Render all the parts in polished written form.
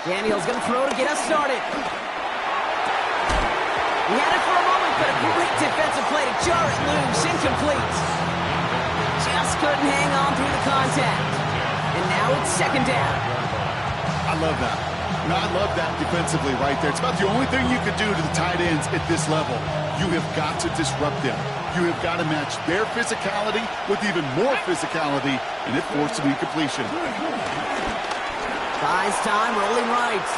Daniel's going to throw to get us started. He had it for a moment, but a great defensive play to jar it loose. Incomplete. Just couldn't hang on through the contact. And now it's second down. I love that. I love that defensively right there. It's about the only thing you could do to the tight ends at this level. You have got to disrupt them. You have got to match their physicality with even more physicality, and it forced an incompletion. Buys time, rolling right.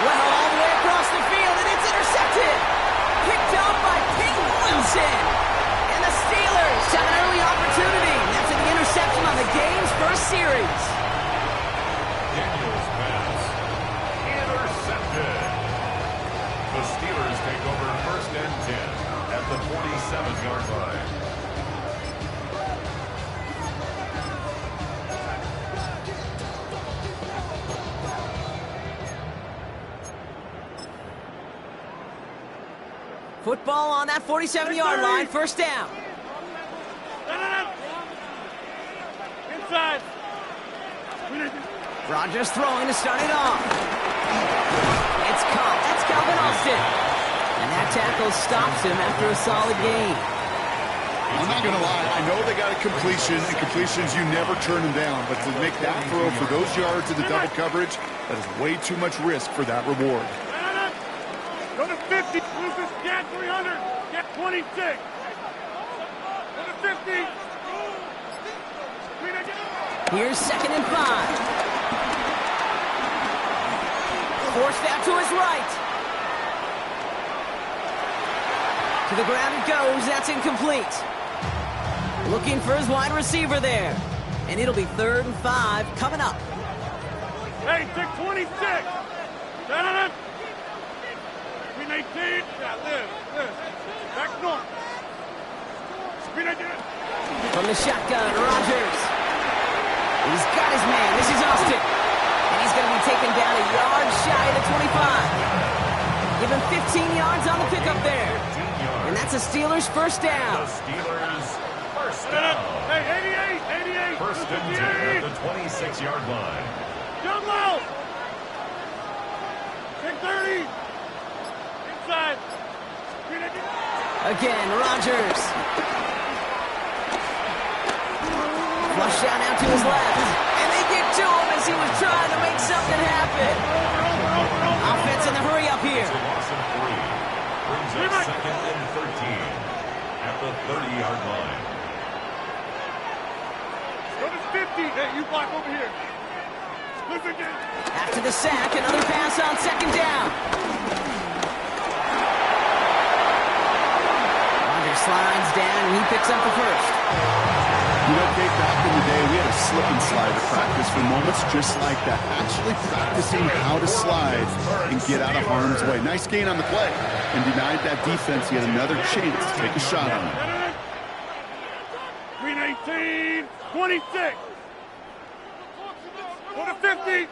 Well, all the way across the field, and it's intercepted. Picked up by Peyton Wilson. And the Steelers have an early opportunity. After the interception on the game's first series. Daniel's pass. Intercepted. The Steelers take over first and 10 at the 47-yard line. Football on that 47-yard line, first down. Inside. Rodgers throwing to start it off. It's caught. That's Calvin Austin. And that tackle stops him after a solid gain. I'm not going to lie. I know they got a completion, and completions, you never turn them down. But to make that throw for those yards in the double coverage, that is way too much risk for that reward. Go to 50. Loses. Get 300. Get 26. Go to 50. Here's 2nd and 5. Forced out to his right. To the ground it goes. That's incomplete. Looking for his wide receiver there. And it'll be 3rd and 5 coming up. Hey, 626. Da-da-da. 18. Yeah, live. Back north. From the shotgun, Rodgers. He's got his man. This is Austin. And he's going to be taken down a yard shy of the 25. Give him 15 yards on the pickup there. And that's a Steelers first down. The Steelers first down. Hey, 88. First and 10 at the 26-yard line. Jump low. 630. Inside. Again, Rodgers. Flush out now to his left. And they get to him as he was trying to make something happen. Offense in the hurry up here. It's a loss of 3. Brings up 2nd and 13 at the 30-yard line. Go to 50. Hey, you block over here. Listen again. After the sack, another pass on 2nd down. Rodgers slides down and he picks up the first. You know, Kate, back in the day, we had a slip and slide at practice for moments just like that. Actually practicing how to slide and get out of harm's way. Nice gain on the play. And denied that defense yet another chance to take a shot on him. 319, 26. Go to 50.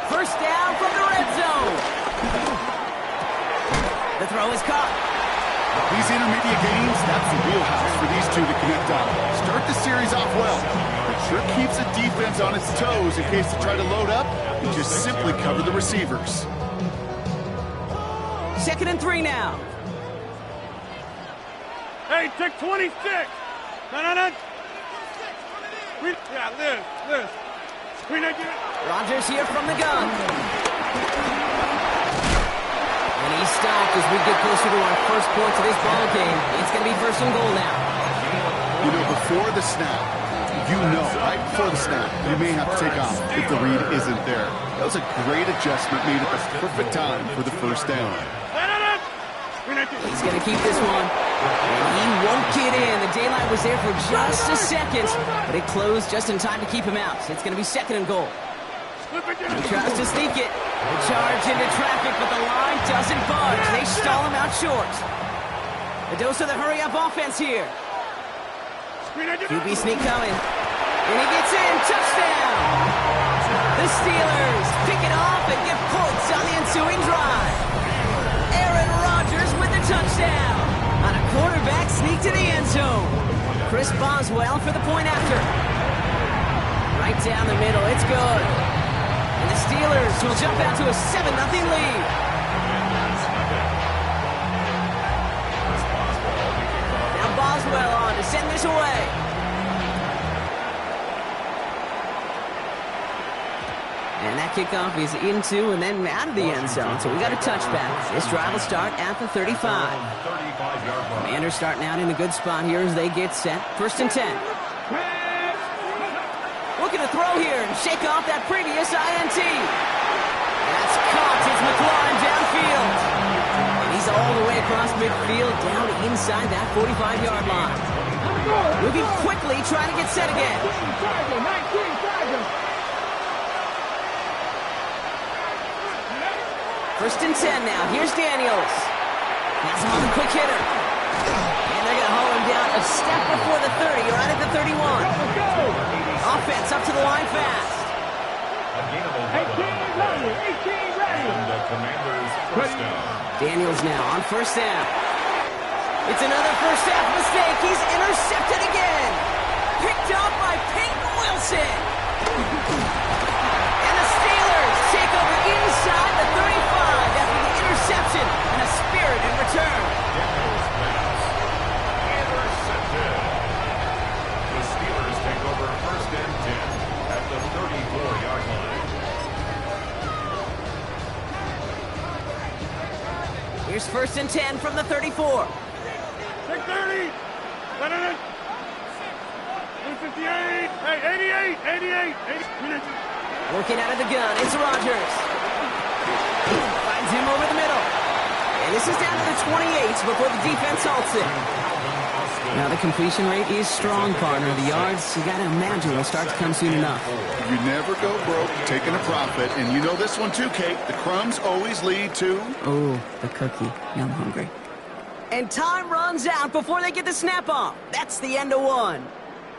First down from the red zone. The throw is caught. These intermediate gains, that's the wheelhouse for these two to connect on. Start the series off well. It sure keeps the defense on its toes in case they try to load up and just simply cover the receivers. 2nd and 3 now. Hey, take 26. No. Yeah, Liz. Rodgers here from the gun. And he's stopped as we get closer to our first points of this ball game. It's going to be 1st and goal now. You know, before the snap, right before the snap, you may have to take off if the read isn't there. That was a great adjustment made at the perfect time for the first down. He's going to keep this one. And he won't get in. The daylight was there for just a second, but it closed just in time to keep him out. It's going to be 2nd and goal. He tries to sneak it. The charge into traffic, but the line doesn't budge. They stall him out short. A dose of the hurry-up offense here. QB sneak coming. And he gets in. Touchdown! The Steelers pick it off and give points on the ensuing drive. Aaron Rodgers with the touchdown on a quarterback sneak to the end zone. Chris Boswell for the point after. Right down the middle. It's good. And the Steelers will jump out to a 7-0 lead. Now Boswell on to send this away. And that kickoff is into and then out of the end zone. So we got a touchback. This drive will start at the 35. Commanders starting out in a good spot here as they get set. 1st and 10. Looking to throw here and shake off that previous INT. That's caught. It's McLaurin downfield. And he's all the way across midfield down inside that 45-yard line. Moving quickly, trying to get set again. 1st and 10 now. Here's Daniels. Has him on the quick hitter. And they're going to haul him down a step before the 30, right at the 31. Offense up to the line fast. Daniels now on 1st down. It's another 1st half mistake. He's intercepted again. Picked up by Peyton Wilson. And the Steelers take over inside the 35 after the interception and a spirited return. Intercepted. The Steelers take over 1st and 10 at the 34-yard line. Here's 1st and 10 from the 34. 630. 258. Hey, 88. Working out of the gun, it's Rodgers. Finds him over the middle. And this is down to the 28 before the defense halts it. Now the completion rate is strong, partner. The yards, you got to imagine, will start to come soon enough. You never go broke taking a profit. And you know this one too, Kate. The crumbs always lead to... Oh, the cookie. I'm hungry. And time runs out before they get the snap off. That's the end of one.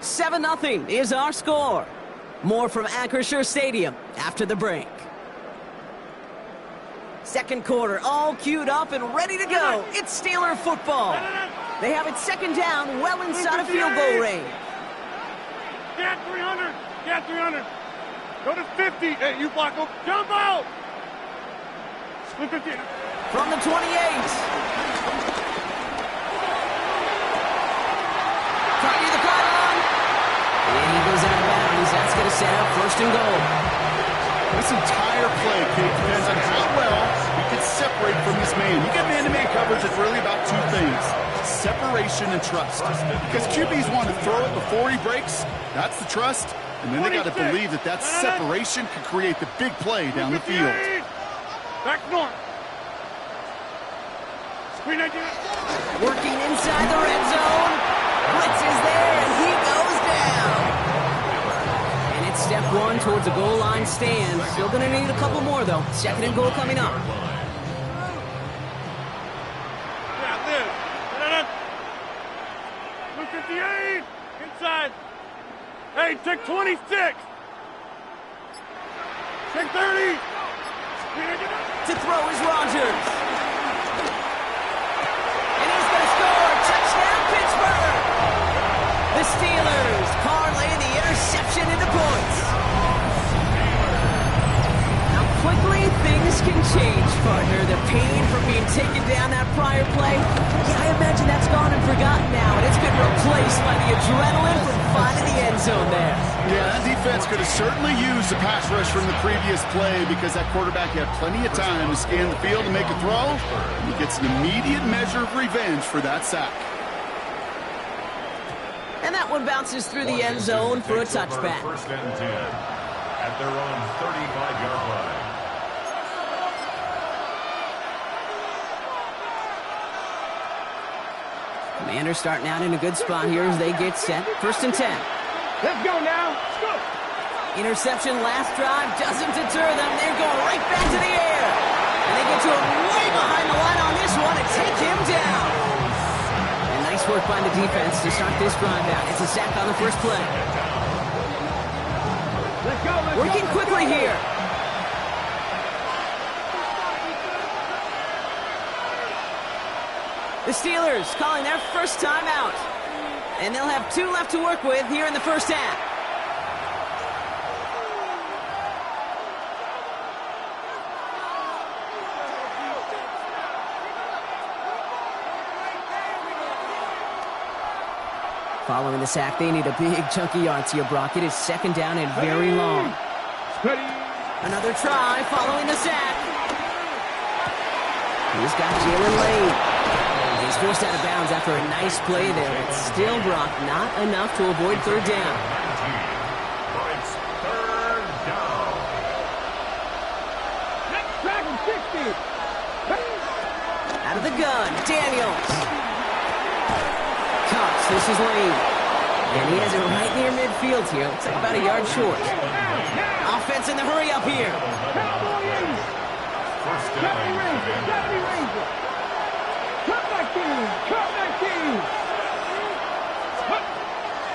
7-0 is our score. More from Acrisure Stadium after the break. Second quarter, all queued up and ready to go. It's Steeler football. They have it 2nd down, well inside of field goal range. Get 300. Get 300. Go to 50. Hey, you block him. Jump out. Split 50. From the 28. Trying to do the pylon. And he goes out of bounds. That's going to set up 1st and goal. This entire play, Kate, depends on how well you can separate from this man. You get man-to-man coverage, it's really about 2 things. Separation and trust. Because QBs want to throw it before he breaks. That's the trust. And then they got to believe that that separation can create the big play down the field. Back north. Working inside the red zone. Blitz is there, and he goes down. And it's step 1 towards a goal line stand. Still going to need a couple more, though. 2nd and goal coming up. Yeah, this. 258. Inside. Hey, take 26. Take 30. To throw is Rodgers. And he's going to score. Touchdown, Pittsburgh. The Steelers parlay the interception into points. How quickly things can change, partner. The pain from being taken down that prior play, yeah, I imagine that's gone and forgotten now, and it's been replaced by the adrenaline from finding the end zone there. Yeah, that defense could have certainly used the pass rush from the previous play because that quarterback had plenty of time to scan the field and make a throw. And he gets an immediate measure of revenge for that sack. And that one bounces through the end zone for a touchback. 1st and 10 at their own 35-yard line. Commanders starting out in a good spot here as they get set. 1st and 10. Let's go now. Let's go. Interception last drive doesn't deter them. They're going right back to the air. And they get to him way behind the line on this one and take him down. And nice work by the defense to start this drive out. It's a sack on the first play. Let's go. Working quickly here. The Steelers calling their first time out. And they'll have 2 left to work with here in the first half. Following the sack, they need a big chunky yards here, Brock. It is second down and very long. Another try following the sack. He's got Jalen Lane. He's forced out of bounds after a nice play there, but still, Brock, not enough to avoid third down. It's third down. Out of the gun, Daniels. Cuts, this is Lane. And he has it right near midfield here. Looks like about a yard short. Offense in the hurry up here. First down.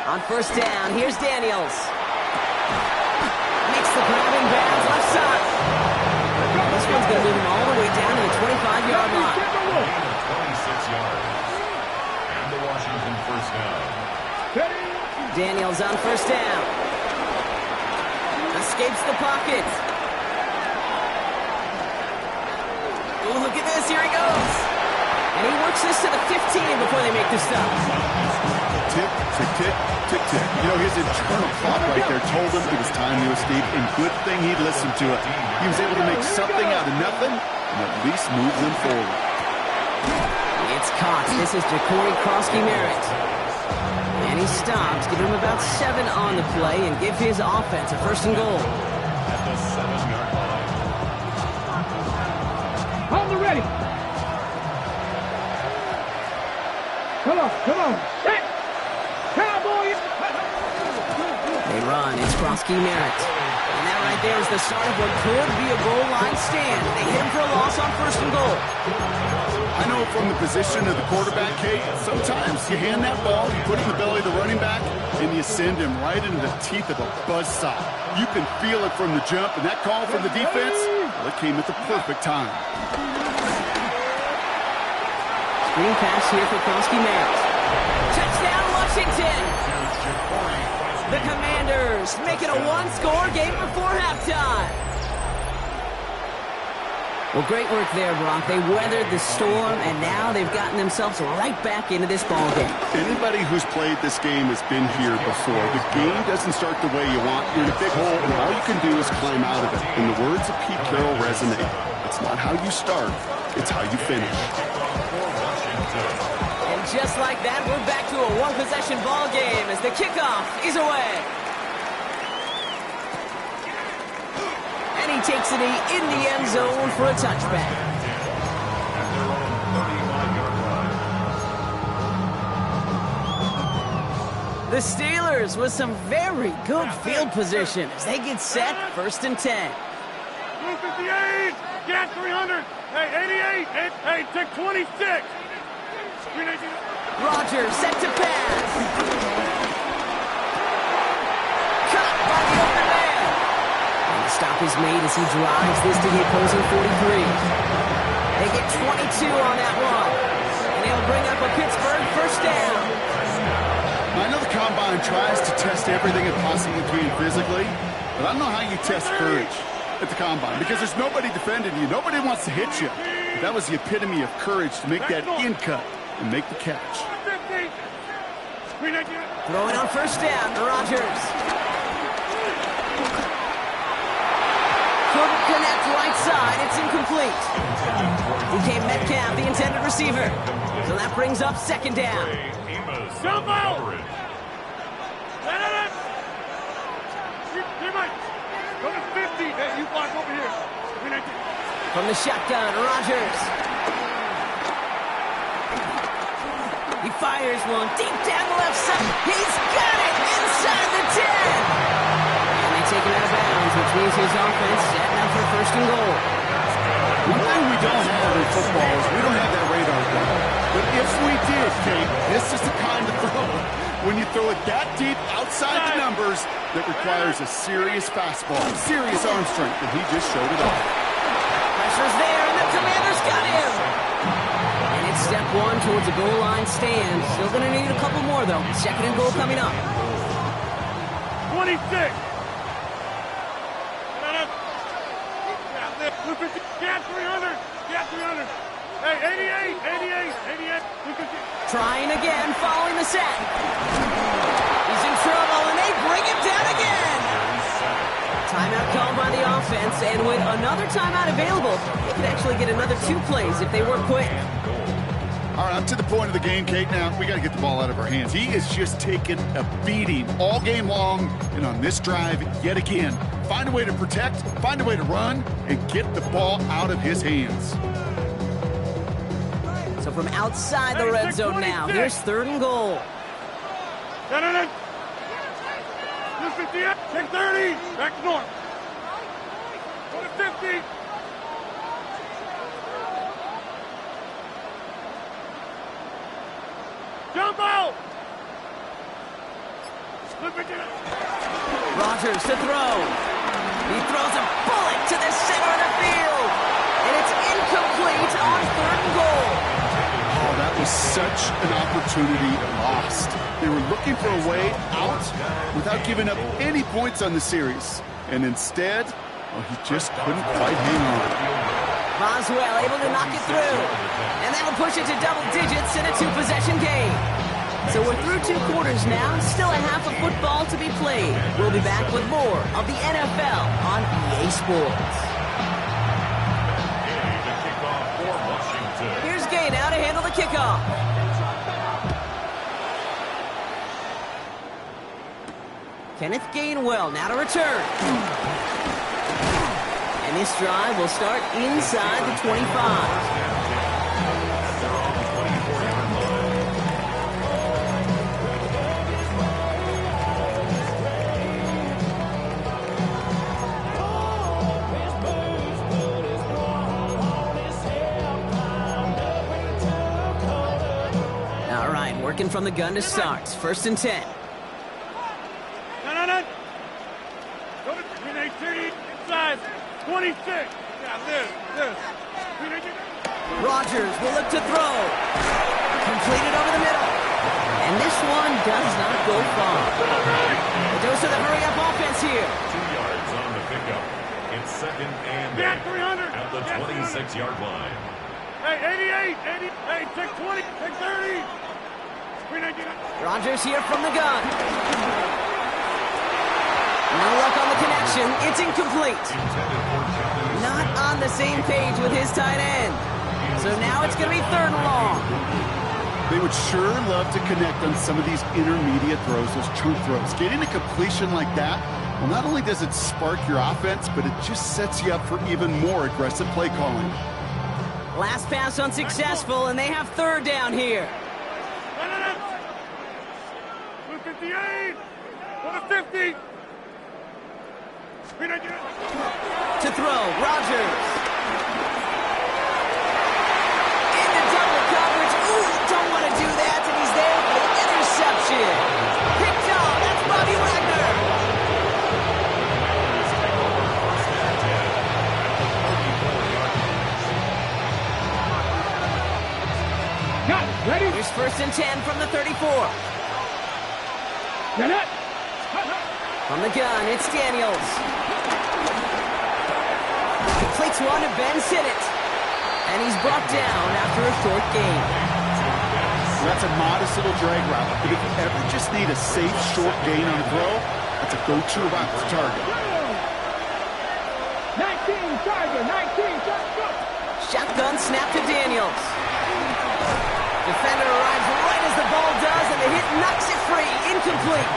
On first down, here's Daniels. Makes the grabbing bounds left side. This one's going to move him all the way down to the 25-yard line. 26 yards. And the Washington first down. Daniels on first down. Escapes the pocket. Ooh, look at this. Here he goes. And he works this to the 15 before they make the stop. Tick, tick, tick, tick, tick. You know, his internal clock right there told him it was time to escape, and good thing he listened to it. He was able to make something out of nothing and at least move them forward. It's caught. This is Ja'Cory Krosky-Merritt. And he stops, give him about 7 on the play, and give his offense a first and goal. At the 7-yard line. On the ready. Come on, come on. Hey, Cowboys. They run. It's Krosky-Merritt. And that right there is the start of what could be a goal line stand. They hit him for a loss on first and goal. I know from the position of the quarterback, Kate, sometimes you hand that ball, you put it in the belly of the running back, and you send him right into the teeth of a buzzsaw. You can feel it from the jump, and that call from the defense, well, it came at the perfect time. Screen pass here for Krosky-Merritt. Touchdown, Washington! The Commanders make it a one-score game before halftime. Well, great work there, Brock. They weathered the storm, and now they've gotten themselves right back into this ball game. Anybody who's played this game has been here before. The game doesn't start the way you want. You're in a big hole, and all you can do is climb out of it. And the words of Pete Carroll resonate. It's not how you start, it's how you finish. And just like that, we're back to a one-possession ball game as the kickoff is away. And he takes it in the end zone for a touchback. At their own 35-yard line. The Steelers with some very good field position as they get set, 1st and 10. 258. Get 300. Hey, 88. Hey, take 26. Rodgers set to pass. Caught by the open man. And the stop is made as he drives this to the opposing 43. They get 22 on that one. And they'll bring up a Pittsburgh first down. I know the Combine tries to test everything it possibly can physically, but I don't know how you test courage at the Combine because there's nobody defending you. Nobody wants to hit you. But that was the epitome of courage to make that in cut and make the catch. Throwing on first down, Rodgers. Couldn't connect right side. It's incomplete. DK Metcalf, the intended receiver. So that brings up second down. Jump out! Go to 50. Hey, you block over here. From the shotgun, Rodgers. He fires one deep down the left side. He's got it inside the 10. And they take him out of bounds, which means his offense setting up for first and goal. One thing we don't have in football is we don't have that radar gun. But if we did, Kate, this is the kind of throw, when you throw it that deep outside the numbers, that requires a serious fastball, serious arm strength, and he just showed it off. Pressure's there, and the Commanders got him. And it's step one towards a goal line stand. Still going to need a couple more, though. Second and goal coming up. 26. Get 300. Get 300. Hey, 88. Trying again, following the sack. He's in trouble, and they bring him down again. Timeout called by the offense, and with another timeout available, they could actually get another 2 plays if they work quick. All right, up to the point of the game, Kate. Now, we got to get the ball out of our hands. He is just taking a beating all game long, and on this drive, yet again, find a way to protect, find a way to run, and get the ball out of his hands. So from outside the red zone now, here's 3rd and goal. No. 58, take 30, back north. Go to 50. Jump out! Rodgers to throw. He throws a bullet to the center of the field. And it's incomplete on 3rd and goal. Oh, that was such an opportunity lost. They were looking for a way out without giving up any points on the series. And instead, well, he just couldn't quite hang on. Boswell able to knock it through. And that'll push it to double digits in a 2-possession game. So we're through 2 quarters now. Still a half of football to be played. We'll be back with more of the NFL on EA Sports. Here's Gay now to handle the kickoff. Kenneth Gainwell now to return. And this drive will start inside the 25. All right, working from the gun to start. 1st and 10. No. Go to 18, inside. 26. Yeah, this. Rodgers will look to throw. Completed over the middle. And this one does not go far. The dose of the hurry-up offense here. 2 yards on the pickup. It's 2nd and 8 at the 26-yard line. Hey, 88. Hey, take 20, take 30. Rodgers here from the gun. No luck on the connection. It's incomplete. Not on the same page with his tight end. So now it's going to be 3rd and long. They would sure love to connect on some of these intermediate throws, those chunk throws. Getting a completion like that, well, not only does it spark your offense, but it just sets you up for even more aggressive play calling. Last pass unsuccessful, and they have 3rd down here. 58. Go to 50. To throw, Rodgers. Into double coverage. Ooh, don't want to do that, and he's there for the interception. Picked off, that's Bobby Wagner. Ready? Here's 1st and 10 from the 34. From the gun, it's Daniels. Completes one to Ben Sinnott. And he's brought down after a short gain. That's a modest little drag route. But if you ever just need a safe, short gain on a throw, that's a go-to route to target. 19, Tiger, 19, go. Shotgun snap to Daniels. Defender arrives right as the ball does, and the hit knocks it free. Incomplete.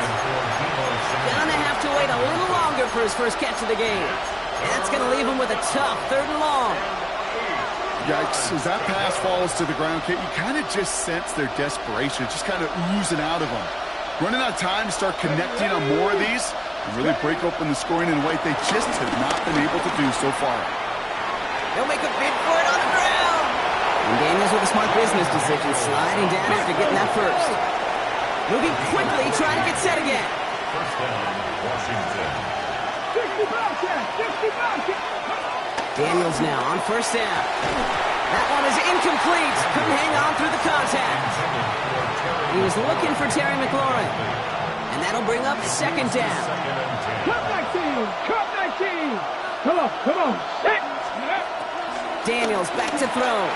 Gonna have to wait a little longer for his first catch of the game. And that's gonna leave him with a tough 3rd and long. Yikes, as that pass falls to the ground, Kate, you kind of just sense their desperation, just kind of oozing out of them. Running out of time to start connecting on more of these and really break open the scoring in a way they just have not been able to do so far. They'll make a bid for it on the ground. And Daniels with a smart business decision, sliding down after getting that first. Moving quickly, trying to get set again. 1st down, Washington. 60 Daniels now on 1st down. That one is incomplete. Couldn't hang on through the contact. He was looking for Terry McLaurin. And that'll bring up 2nd down. Cut 19. Come on. Daniels back to throw.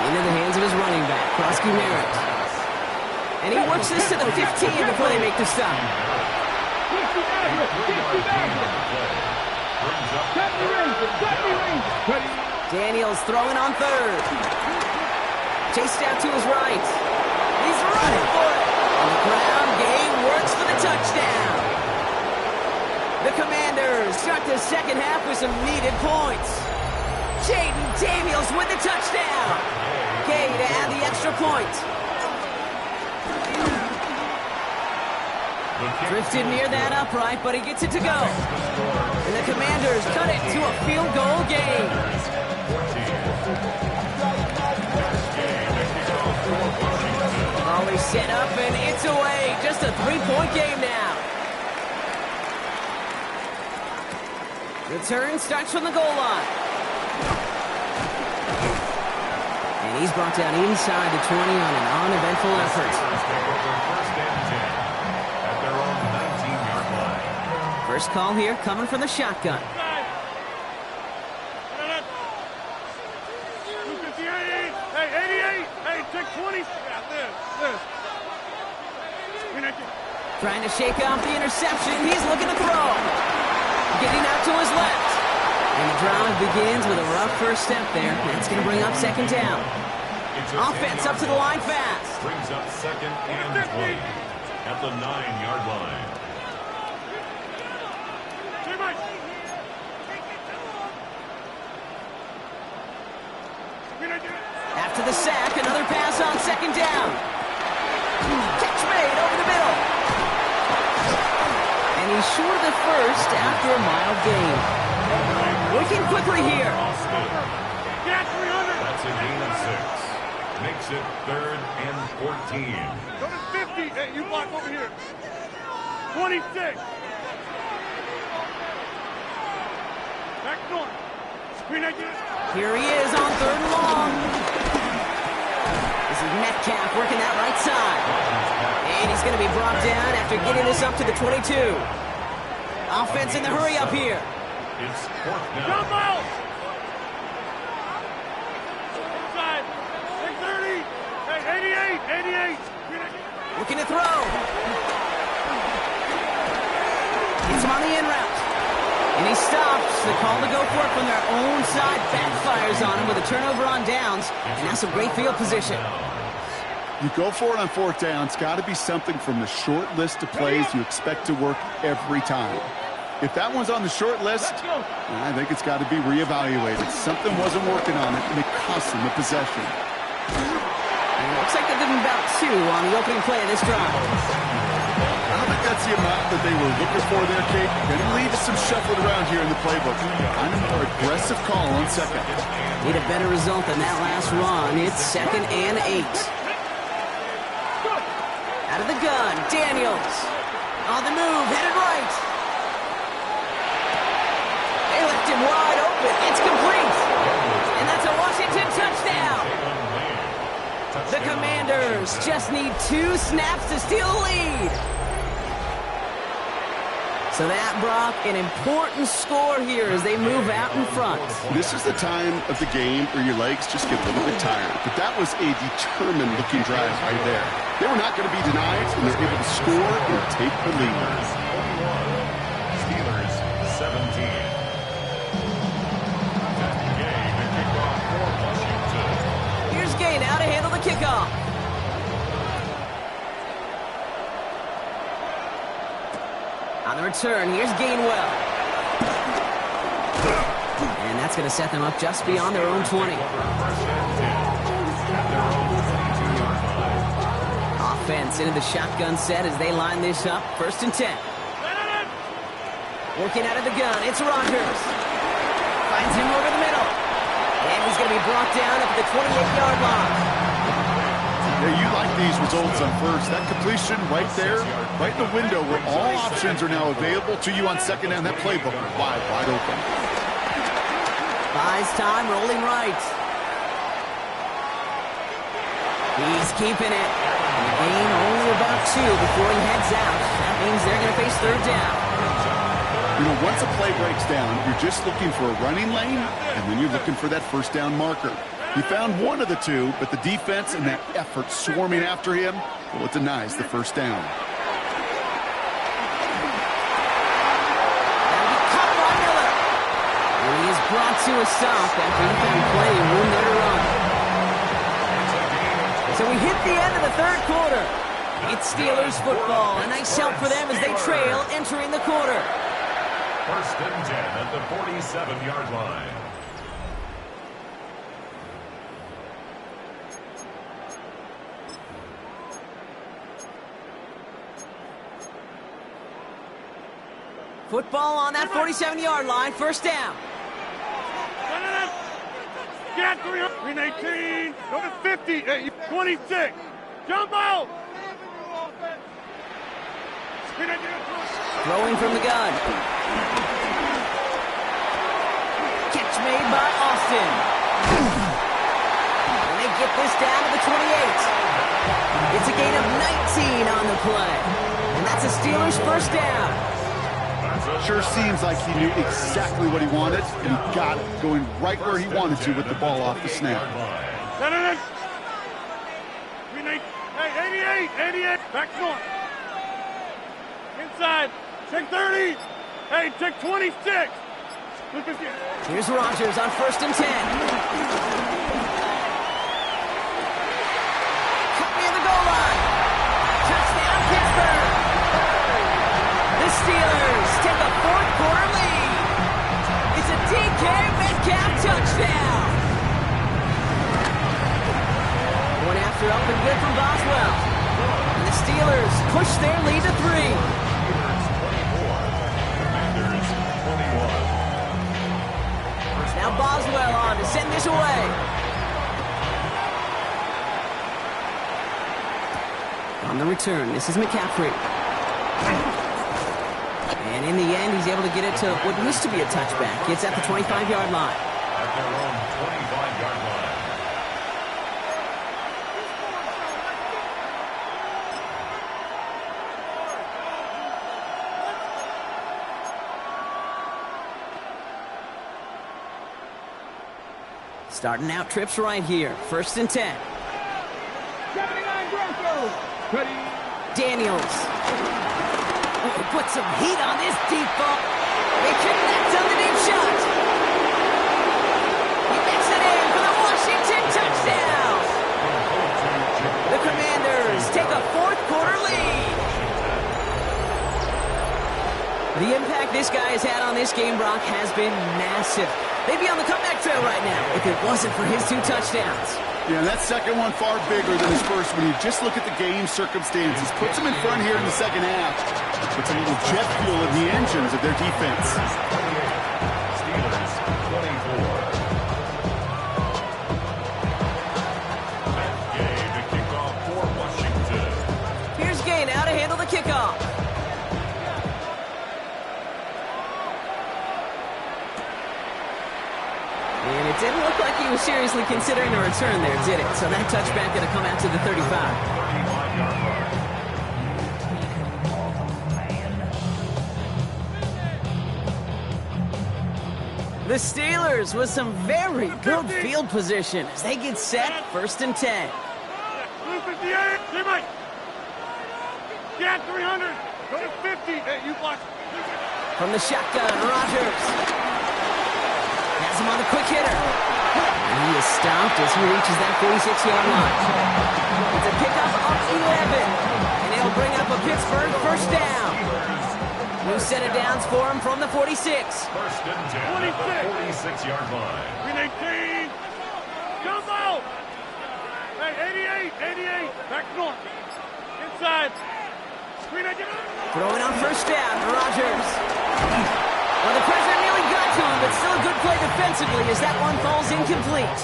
Into the hands of his running back, Cross-Guimarães. And he works this to the 15 before they make the stop. Daniels throwing on third. Chased out to his right. He's running for it. On the ground, game works for the touchdown. The Commanders start the second half with some needed points. Jaden Daniels with the touchdown. Gay to add the extra point. Drifted near that upright, but he gets it to go. And the Commanders cut it to a field goal game. Always set up, and it's away. Just a three-point game now. Return starts from the goal line. And he's brought down inside the 20 on an uneventful effort. First call here coming from the shotgun. Hey, 88. Hey, take 20. This. Trying to shake off the interception. He's looking to throw. Getting out to his left. And the drive begins with a rough first step there. That's going to bring up second down. Offense up to the line fast. Brings up second and 20 at the 9-yard line. After the sack, another pass on second down. Catch made over the middle. And he's short of the first after a mild gain. Working quickly here. That's a gain of 6. Makes it 3rd and 14. Go to 50. Hey, you block over here. 26. Back north. Screen again. Here he is on third and long. This is Metcalf working that right side. And he's going to be brought down after getting this up to the 22. Offense in the hurry up here. It's 4th down. Jump out! Inside. Hey, 30. Hey, 88. Looking to throw. Gets him on the in route. And he stops. The call to go for it from their own side backfires on him with a turnover on downs. And that's some great field position. You go for it on 4th down. It's got to be something from the short list of plays you expect to work every time. If that one's on the short list, I think it's got to be reevaluated. Something wasn't working on it, and it cost them the possession. And it looks like they're giving about 2 on the opening play of this drive. I don't think that's the amount that they were looking for there, Kate. Going to lead to some shuffling around here in the playbook. Kind of more aggressive call on second. Need a better result than that last run. It's 2nd and 8. Out of the gun, Daniels. On the move, headed right. They left him wide open. It's complete. And that's a Washington touchdown. The Commanders just need 2 snaps to steal the lead. So that, Brock, an important score here as they move out in front. This is the time of the game where your legs just get a little bit tired. But that was a determined-looking drive right there. They were not going to be denied, and they're able to score and take the lead. Steelers 17. Here's Gay now to handle the kickoff. On the return, here's Gainwell. And that's going to set them up just beyond their own 20. Offense into the shotgun set as they line this up. 1st and 10. Working out of the gun, it's Rodgers. Finds him over the middle. And he's going to be brought down at the 28-yard line. Yeah, you like these results on first. That completion right there, right in the window where all options are now available to you on second down. That playbook wide open. Buys time, rolling right. He's keeping it. And the gain only about 2 before he heads out. That means they're going to face 3rd down. You know, once a play breaks down, you're just looking for a running lane, and then you're looking for that 1st down marker. He found one of the two, but the defense and that effort swarming after him, well, it denies the first down. He is brought to a stop after he found plenty of room there to run. So we hit the end of the third quarter. It's Steelers football. A nice help for them as they trail entering the quarter. First and 10 at the 47-yard line. Football on that 47-yard line. First down. Get 318. Go to 50. 26. Jump out. Throwing from the gun. Catch made by Austin. And they get this down to the 28. It's a gain of 19 on the play. And that's a Steelers first down. Sure seems like he knew exactly what he wanted, and he got it, going right where he wanted to with the ball off the snap. Hey, 88. Back north. Inside. Check 30. Hey, check 26. Here's Rodgers on first and 10. Cut near the goal line. Touchdown, Pittsburgh. The Steelers take a fourth quarter lead. It's a DK Metcalf touchdown. One after up and good from Boswell. And the Steelers push their lead to 3. Now Boswell on to send this away. On the return, this is McCaffrey. And in the end, he's able to get it to what used to be a touchback. It's at the 25-yard line. At their own 25-yard line. Starting out trips right here. First and 10. 79 Broncos. Ready. Daniels. Oh, put some heat on this deep ball. They connect on the deep shot. He makes it in for the Washington touchdown. The Commanders take a fourth quarter lead. The impact this guy has had on this game, Brock, has been massive. They'd be on the comeback trail right now if it wasn't for his 2 touchdowns. Yeah, that second one far bigger than his first when you just look at the game circumstances. Puts them in front here in the second half. Puts a little jet fuel in the engines of their defense. Steelers 24. Gay to kick off for Washington. Here's Gay now to handle the kickoff. And it didn't look like he was seriously considering a return there, did it? So that touchback going to come out to the 35. 35-yard mark. The Steelers with some very good field position as they get set, first and 10. 258. Jimmy. Get 300. Go to 50. Hey, you block. From the shotgun, Rodgers. Has him on the quick hitter. And he is stopped as he reaches that 46-yard line. It's a pickup of 11. And it'll bring up a Pittsburgh first down. New set of downs for him from the 46. First and 10 at the 46-yard line. 318. Jump out. Hey, 88. Back north. Inside. Throwing on first down, Rodgers. Well, the pressure nearly got to him, but still a good play defensively as that one falls incomplete.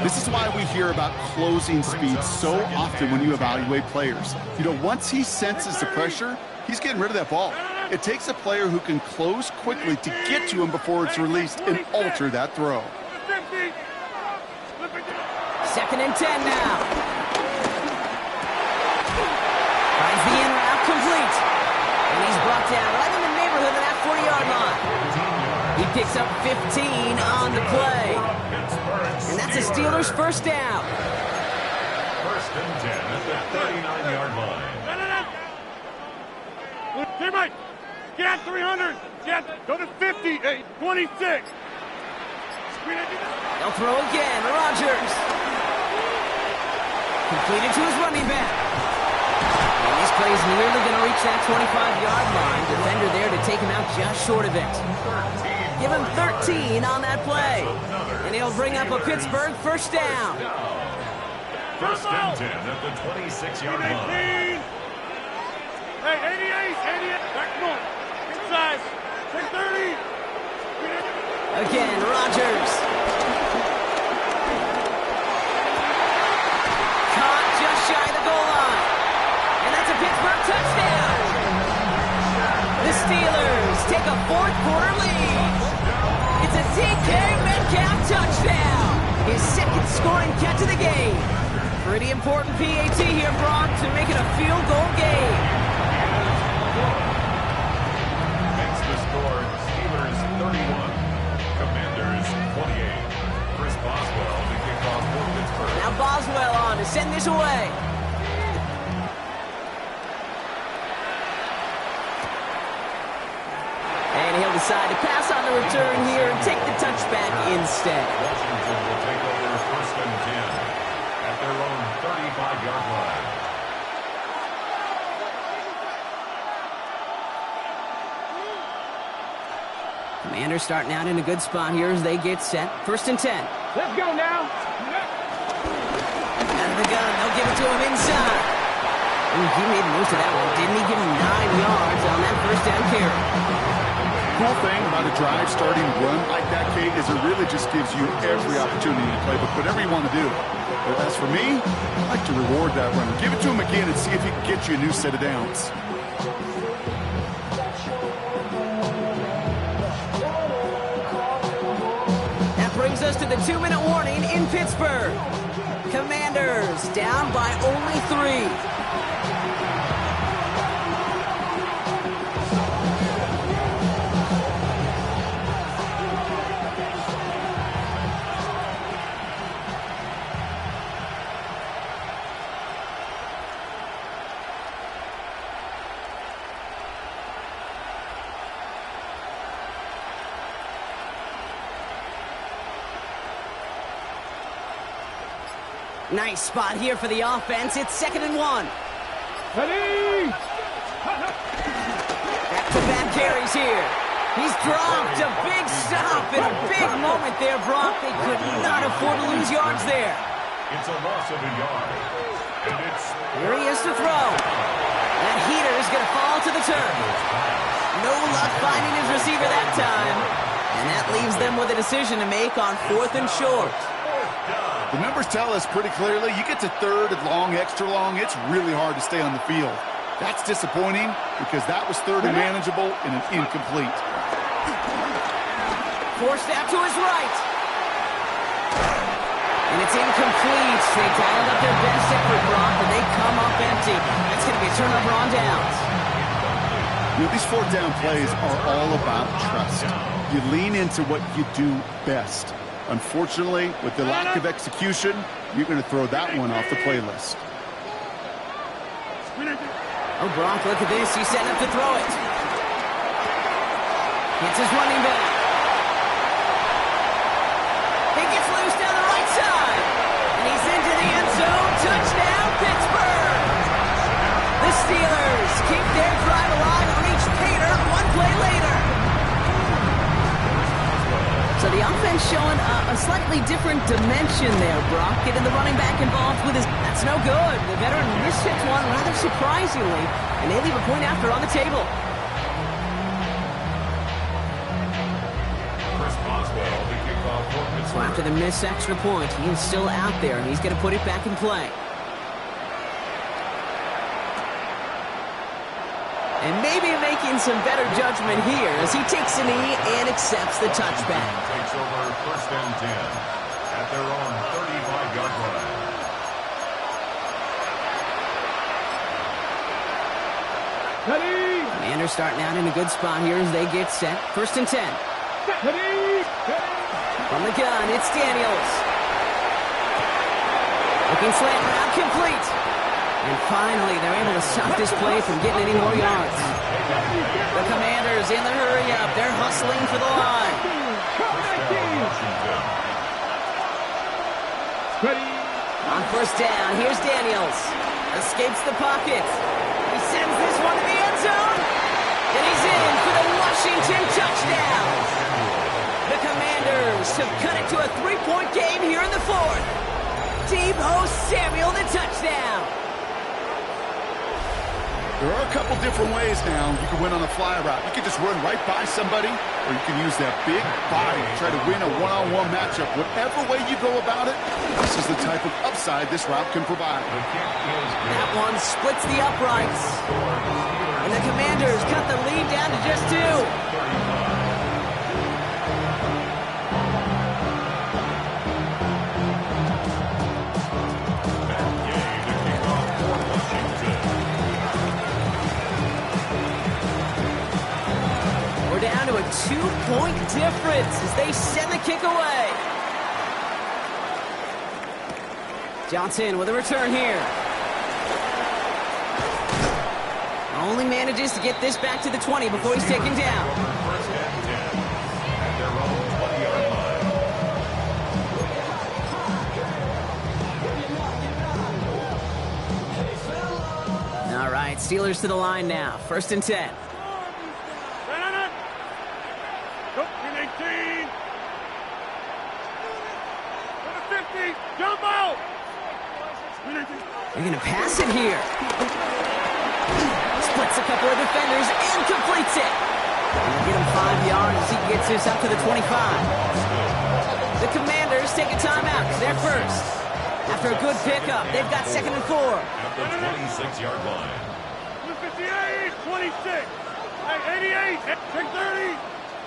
This is why we hear about closing speed so often when you evaluate players. You know, once he senses the pressure, he's getting rid of that ball. It takes a player who can close quickly to get to him before it's released and alter that throw. Second and 10 now. Finds the in route complete. And he's brought down right in the neighborhood of that 40-yard line. He picks up 15 on the play. Pittsburgh And that's a Steelers first down. First and 10 at the 39-yard line. Teammate, get 300. Get, go to 50. Hey, 26. They'll throw again. Rodgers. Completed to his running back. And this play's nearly going to reach that 25-yard line. Defender there to take him out just short of it. Give him 13 on that play. And he'll bring up a Pittsburgh first down. First and 10 at the 26-yard line. Hey, 88. Back north. Inside. 630. Again, Rodgers. Caught just shy of the goal line. And that's a Pittsburgh touchdown. The Steelers take a fourth-quarter lead. It's a DK Metcalf touchdown. His second scoring catch of the game. Pretty important PAT here, Brock, to make it a field goal game. Makes the score Steelers 31, Commanders 28. Chris Boswell to kick off for Pittsburgh. Now Boswell on to send this away. And he'll decide to pass on the return here and take the touchback instead. Washington will take over first and 10 at their own 35-yard line. Commanders starting out in a good spot here as they get set. First and 10. Let's go now. Out of the gun, they'll give it to him inside. Ooh, he made most of that one, didn't he? Give him 9 yards on that first down carry. Cool thing about a drive starting run like that, Kate, is it really just gives you every opportunity to play with whatever you want to do. But as for me, I like to reward that run. Give it to him again and see if he can get you a new set of downs. That brings us to the 2-minute warning in Pittsburgh. Commanders down by only 3. Nice spot here for the offense. It's 2nd and 1. Back-to-back carries here. He's dropped a big stop and a big moment there, Brock. They could not afford to lose yards there. It's a loss of a yard. And it's Here he is to throw. That heater is going to fall to the turf. No luck finding his receiver that time. And that leaves them with a decision to make on 4th and short. The numbers tell us pretty clearly, you get to 3rd and long, extra long, it's really hard to stay on the field. That's disappointing because that was 3rd and manageable and an incomplete. Forced out to his right. And it's incomplete. They dialed up their best effort, Brock, and they come up empty. That's going to be a turnover on downs. You know, these 4th down plays are all about trust. You lean into what you do best. Unfortunately, with the lack of execution, you're going to throw that one off the playlist. Oh, Brock, look at this. He's setting up to throw it. It's his running back. He gets loose down the right side. And he's into the end zone. Touchdown, Pittsburgh. The Steelers keep their drive alive and reach Pater 1 play later. So the offense showing a slightly different dimension there, Brock. Getting the running back involved with his... That's no good. The veteran mishits one rather surprisingly, and they leave a point after on the table. Chris Boswell to kick off for Pittsburgh. So after the missed extra point, he is still out there, and he's going to put it back in play. And maybe making some better judgment here as he takes a knee and accepts the touchback. Takes over first and 10 at their own 35-yard line. Commanders starting out in a good spot here as they get set. First and 10. From the gun, it's Daniels. Looking slant route complete. And finally, they're able to stop this play from getting any more yards. The Commanders in the hurry-up. They're hustling for the line. On first down, here's Daniels. Escapes the pocket. He sends this one to the end zone. And he's in for the Washington touchdown. The Commanders have cut it to a 3-point game here in the fourth. Deebo Samuel, the touchdown. There are a couple different ways now. You can win on a fly route. You can just run right by somebody, or you can use that big body to try to win a one-on-one matchup. Whatever way you go about it, this is the type of upside this route can provide. That one splits the uprights. And the Commanders cut the lead down to just 2. Down to a 2-point difference as they send the kick away. Johnson with a return here. Only manages to get this back to the 20 before he's taken down. First and 10 at their own 20-yard line. All right, Steelers to the line now. First and 10. Jump out! They're going to pass it here. Splits a couple of defenders and completes it. They'll get him 5 yards as he gets this up to the 25. The Commanders take a timeout because they're first. After a good pickup, they've got 2nd and 4. At the 26-yard line. 58, 26. Hey, 88, 630.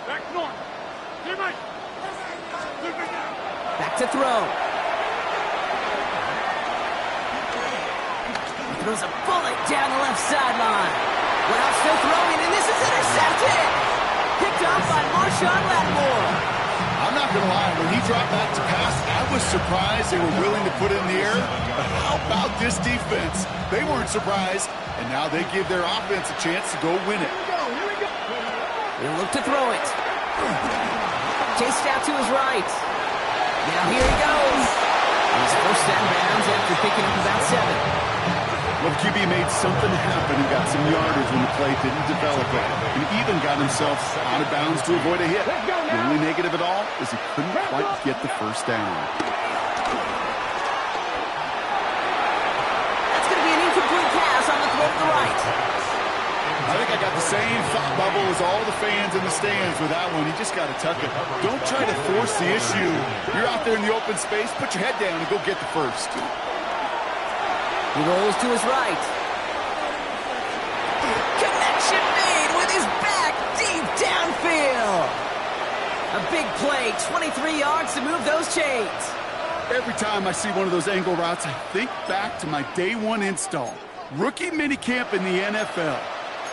Back north. Back to throw. Throws a bullet down the left sideline. Well, still throwing, and this is intercepted. Picked off by Marshawn Lattimore. I'm not going to lie. When he dropped back to pass, I was surprised they were willing to put it in the air. But how about this defense? They weren't surprised, and now they give their offense a chance to go win it. He'll look to throw it. Chased out to his right. Now here he goes. He's first out of bounds after picking up about 7. Well, QB made something happen and got some yardage when the play didn't develop it. And even got himself out of bounds to avoid a hit. The only negative at all is he couldn't quite get the first down. That's going to be an incomplete pass on the throw to the right. I think I got the same thought bubble as all the fans in the stands with that one. You just got to tuck it. Don't try to force the issue. You're out there in the open space. Put your head down and go get the first. He rolls to his right. Connection made with his back deep downfield. A big play, 23 yards to move those chains. Every time I see one of those angle routes, I think back to my day 1 install. Rookie minicamp in the NFL.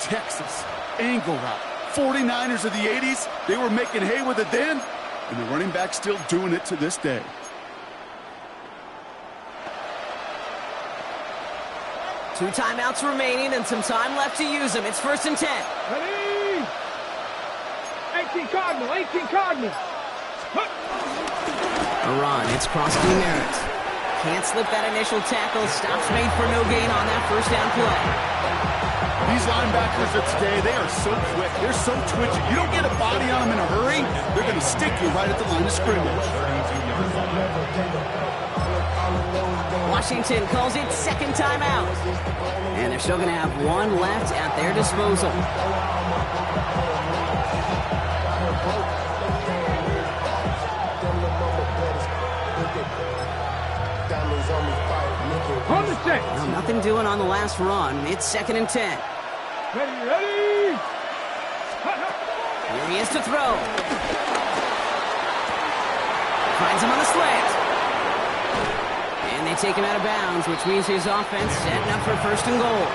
Texas, angle route. 49ers of the 80s, they were making hay with it then, and the running back's still doing it to this day. Two timeouts remaining and some time left to use them. It's first and 10. Ready? 18 Cardinal, 18 Cardinal. A run, it's crossed to Merritt. Can't slip that initial tackle. Stops made for no gain on that first down play. These linebackers of today, they are so quick. They're so twitchy. You don't get a body on them in a hurry, they're going to stick you right at the line of scrimmage. Washington calls it second timeout. And they're still going to have one left at their disposal. Well, nothing doing on the last run. It's second and 10. Ready? Here he is to throw. Finds him on the slant. And they take him out of bounds, which means his offense setting up for first and goal.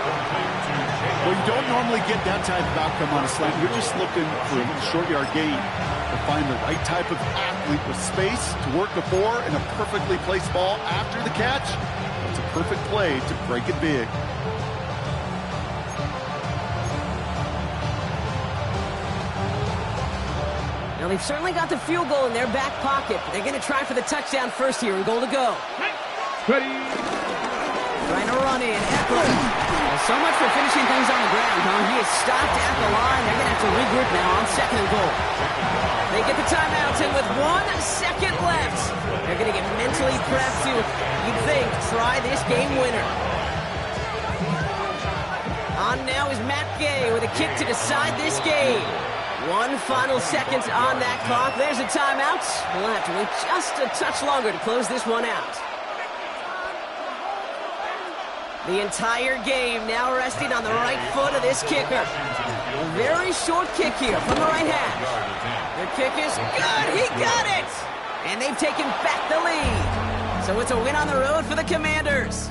Well, you don't normally get that type of outcome on a slant. You're just looking for a short yard gain to find the right type of athlete with space to work before and a perfectly placed ball after the catch. That's a perfect play to break it big. Now, they've certainly got the field goal in their back pocket, but they're going to try for the touchdown first here and goal to go. Ready. Trying to run in. Eckler. Well, so much for finishing things on the ground, huh? He is stopped at the line. They're going to have to regroup now on second and goal. They get the timeouts in with 1 second left. They're going to get mentally prepped to, you'd think, try this game winner. On now is Matt Gay with a kick to decide this game. 1 final second on that clock. There's a timeout. We'll have to wait just a touch longer to close this one out. The entire game now resting on the right foot of this kicker. A very short kick here from the right hash. Their kick is good. He got it. And they've taken back the lead. So it's a win on the road for the Commanders.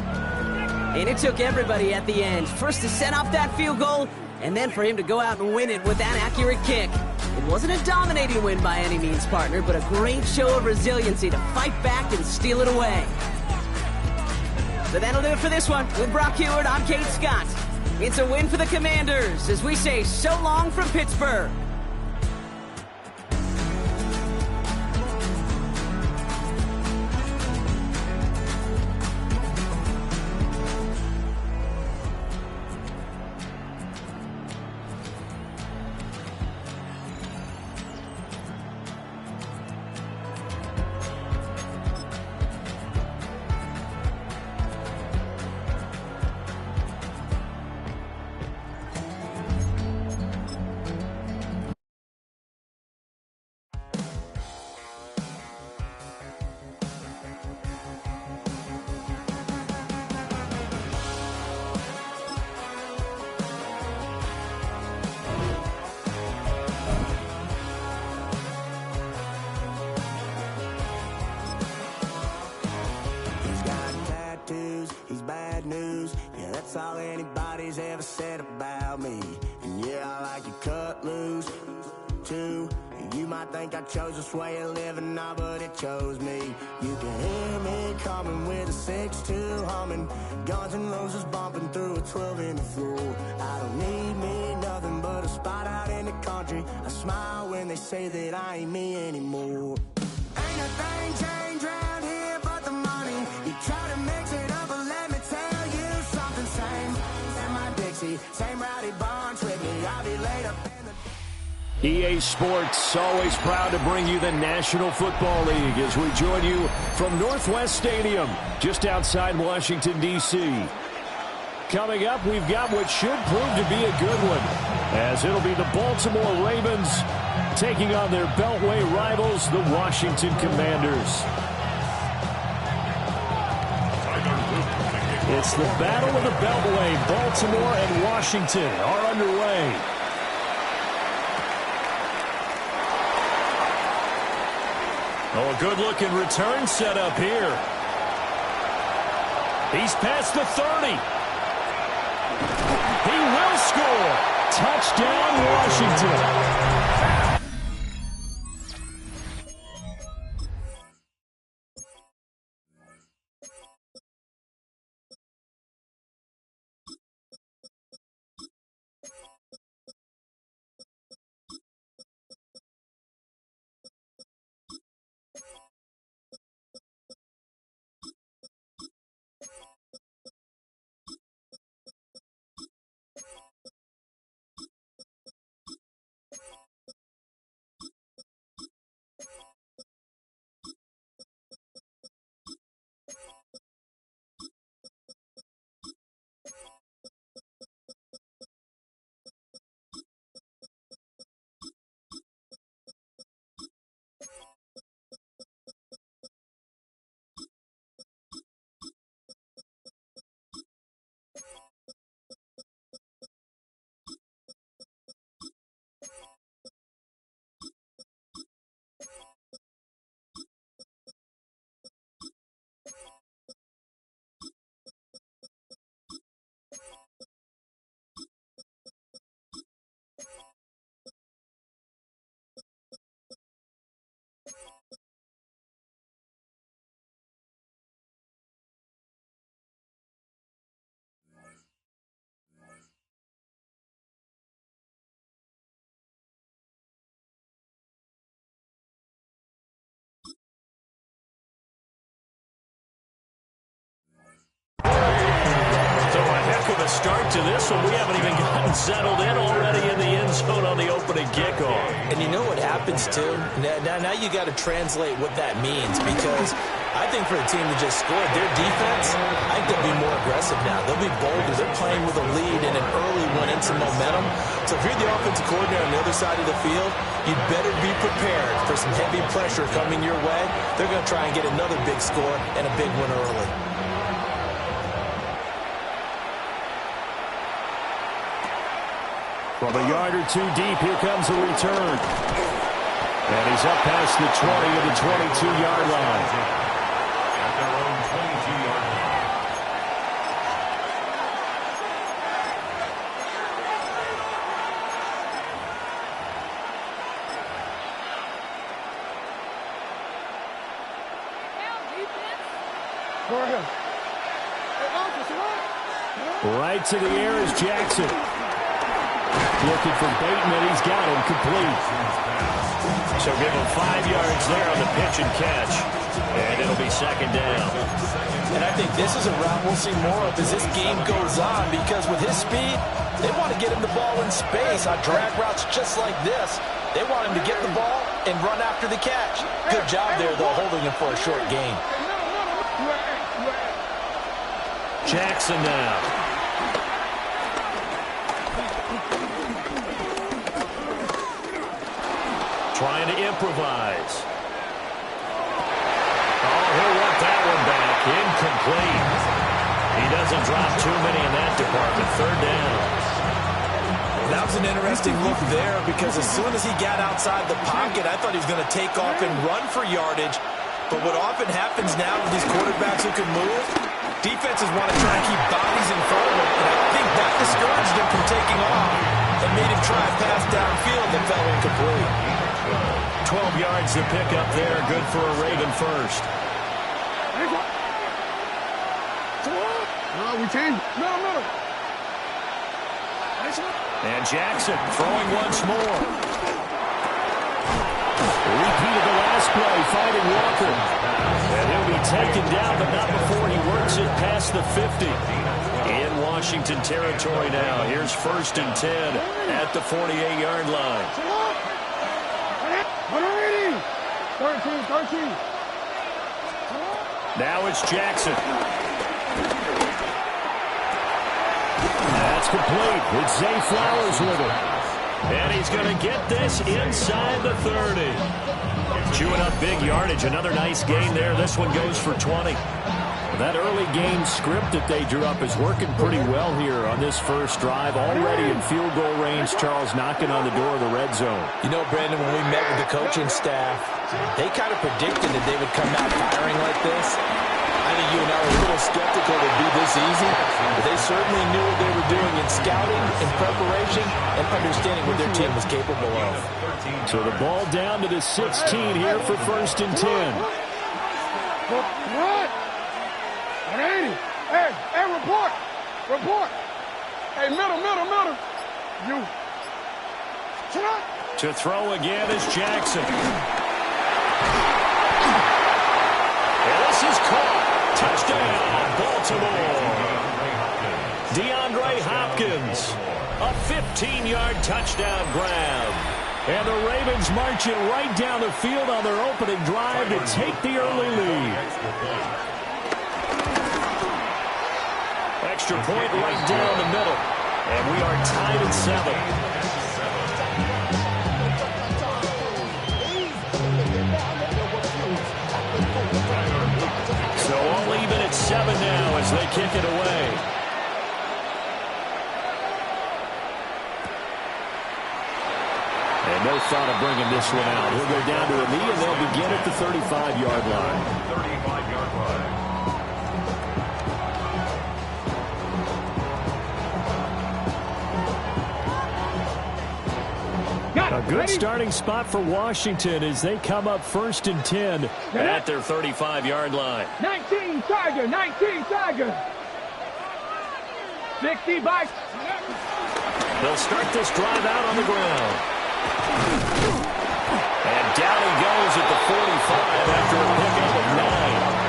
And it took everybody at the end. First to set off that field goal, and then for him to go out and win it with that accurate kick. It wasn't a dominating win by any means, partner, but a great show of resiliency to fight back and steal it away. So that'll do it for this one. With Brock Heward, I'm Kate Scott. It's a win for the Commanders as we say so long from Pittsburgh. That's all anybody's ever said about me. And yeah, I like you cut loose, too. You might think I chose this way of living now, but it chose me. You can hear me coming with a 6-2 humming, Guns N' Roses bumping through a 12 in the floor. I don't need me nothing but a spot out in the country. I smile when they say that I ain't me anymore. Ain't a thing changed around here but the money. You try to mix it up, but let me tell you something. Same in my Dixie, same rowdy bunch with me. I'll be laid up in the EA Sports, always proud to bring you the National Football League as we join you from Northwest Stadium, just outside Washington, D.C. Coming up, we've got what should prove to be a good one, as it'll be the Baltimore Ravens taking on their Beltway rivals, the Washington Commanders. It's the battle of the Beltway. Baltimore and Washington are underway. Oh, a good-looking return set up here. He's past the 30. He will score. Touchdown, Washington. start to this one. We haven't even gotten settled in already in the end zone on the opening kickoff. And you know what happens, too? Now you got to translate what that means, because I think for the team that just scored, their defense, I think they'll be more aggressive now. They'll be bolder. They're playing with a lead and an early one and some momentum. So if you're the offensive coordinator on the other side of the field, you'd better be prepared for some heavy pressure coming your way. They're going to try and get another big score and a big one early. From a yard or two deep, here comes a return. And he's up past the 20 to the 22-yard line. At their own 22-yard line. Go ahead. Right to the air is Jackson. Looking for Bateman, and he's got him complete. So give him 5 yards there on the pitch and catch. And it'll be second down. And I think this is a route we'll see more of as this game goes on, because with his speed, they want to get him the ball in space on drag routes just like this. They want him to get the ball and run after the catch. Good job there, though, holding him for a short gain. Jackson now. Trying to improvise. Oh, he'll want that one back. Incomplete. He doesn't drop too many in that department. Third down. That was an interesting look there, because as soon as he got outside the pocket, I thought he was going to take off and run for yardage. But what often happens now with these quarterbacks who can move, defenses want to try and keep bodies in front of him. And I think that discouraged him from taking off and made him try a pass downfield that fell incomplete. 12 yards to pick up there. Good for a Raven first. No, we changed. No. And Jackson throwing once more. Repeat of the last play, finding Walker. And he'll be taken down, but not before he works it past the 50. In Washington territory now. Here's 1st and 10 at the 48-yard line. 13. Now it's Jackson. That's complete. It's Zay Flowers with it. And he's going to get this inside the 30. Chewing up big yardage. Another nice gain there. This one goes for 20. That early game script that they drew up is working pretty well here on this first drive. Already in field goal range, Charles knocking on the door of the red zone. You know, Brandon, when we met with the coaching staff, they kind of predicted that they would come out firing like this. I think you and I were a little skeptical it would be this easy, but they certainly knew what they were doing in scouting, in preparation, and understanding what their team was capable of. So the ball down to the 16 here for 1st and 10. What? 180. Hey, report. Hey, middle. You. Shut up. To throw again is Jackson. And this is caught. Touchdown, Baltimore. DeAndre Hopkins. A 15-yard touchdown grab. And the Ravens march it right down the field on their opening drive to take the early lead. Extra point right down the middle. And we are tied at 7. So all even at 7 now as they kick it away. And no thought of bringing this one out. He'll go down to a knee, and they'll begin at the 35-yard line. 35-yard line. A good starting spot for Washington as they come up 1st and 10 at their 35-yard line. 19 Tiger. 60 bikes. They'll start this drive out on the ground. And down he goes at the 45 after a pickup of 9.